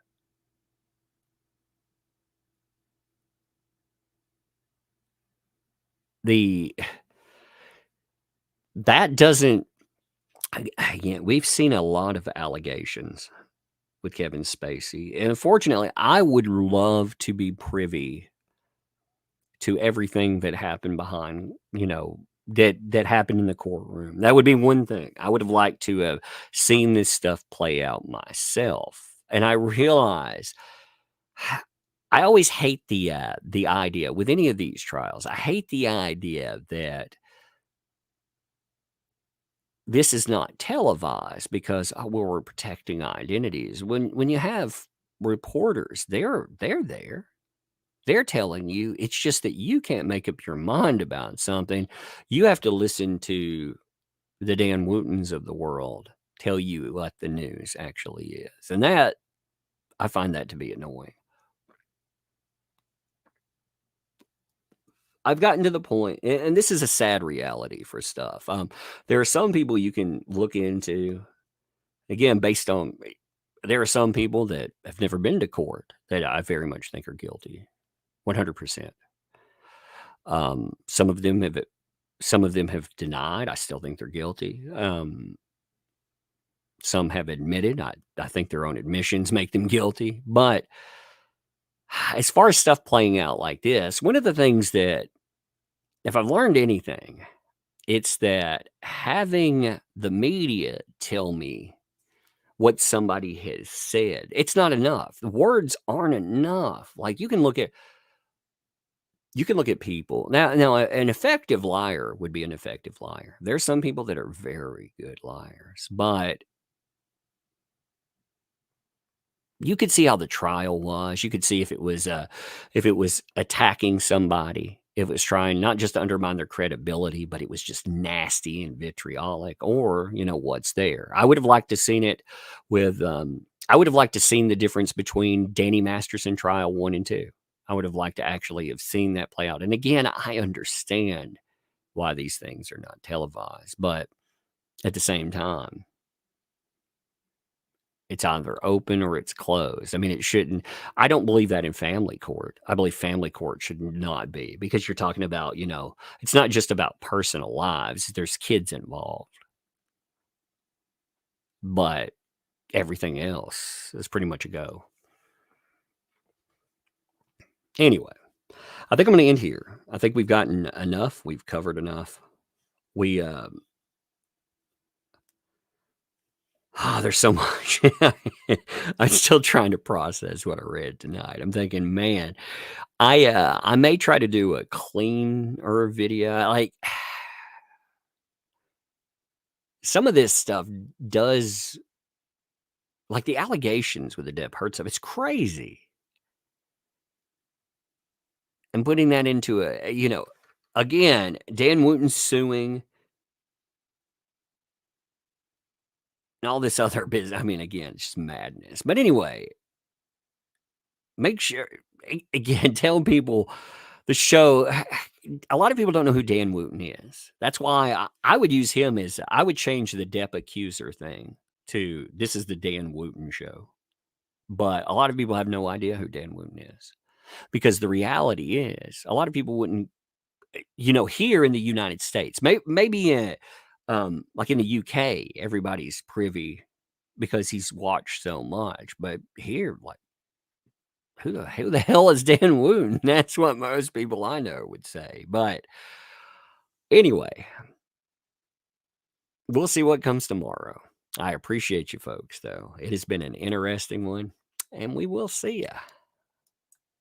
That doesn't, again, we've seen a lot of allegations with Kevin Spacey. And unfortunately, I would love to be privy to everything that happened behind, that happened in the courtroom. That would be one thing. I would have liked to have seen this stuff play out myself. And I realize I always hate the idea with any of these trials. I hate the idea that this is not televised because, oh, well, we're protecting identities. When you have reporters, they're there. They're telling you. It's just that you can't make up your mind about something. You have to listen to the Dan Wootens of the world tell you what the news actually is. And that, I find that to be annoying. I've gotten to the point, and this is a sad reality for stuff. There are some people you can look into, again, based on, there are some people that have never been to court that I very much think are guilty, 100%. Some of them have denied. I still think they're guilty. Some have admitted. I think their own admissions make them guilty. But as far as stuff playing out like this, one of the things that, if I've learned anything, it's that having the media tell me what somebody has said, it's not enough. The words aren't enough. Like you can look at people. Now an effective liar would be an effective liar. There's some people that are very good liars, but you could see how the trial was. You could see if it was attacking somebody, if it was trying not just to undermine their credibility, but it was just nasty and vitriolic, or what's there. I would have liked to seen it with. I would have liked to seen the difference between Danny Masterson trial 1 and 2. I would have liked to actually have seen that play out. And again, I understand why these things are not televised, but at the same time, it's either open or it's closed. I mean, it shouldn't. I don't believe that in family court. I believe family court should not be, because you're talking about, it's not just about personal lives. There's kids involved. But everything else is pretty much a go. Anyway, I think I'm going to end here. I think we've gotten enough. We've covered enough. There's so much. I'm still trying to process what I read tonight. I'm thinking, man, I may try to do a cleaner video. Like some of this stuff does, like the allegations with the Depp hurt stuff. It's crazy. And putting that into again, Dan Wooten suing and all this other business. I mean, again, it's just madness. But anyway, make sure, again, tell people the show. A lot of people don't know who Dan Wooten is. That's why I would use him as, I would change the Depp accuser thing to, this is the Dan Wooten show. But a lot of people have no idea who Dan Wooten is, because the reality is a lot of people wouldn't, here in the United States, maybe like in the UK, everybody's privy because he's watched so much. But here, like, who the hell is Dan Wooten? That's what most people I know would say. But anyway, we'll see what comes tomorrow. I appreciate you folks, though. It has been an interesting one, and we will see ya.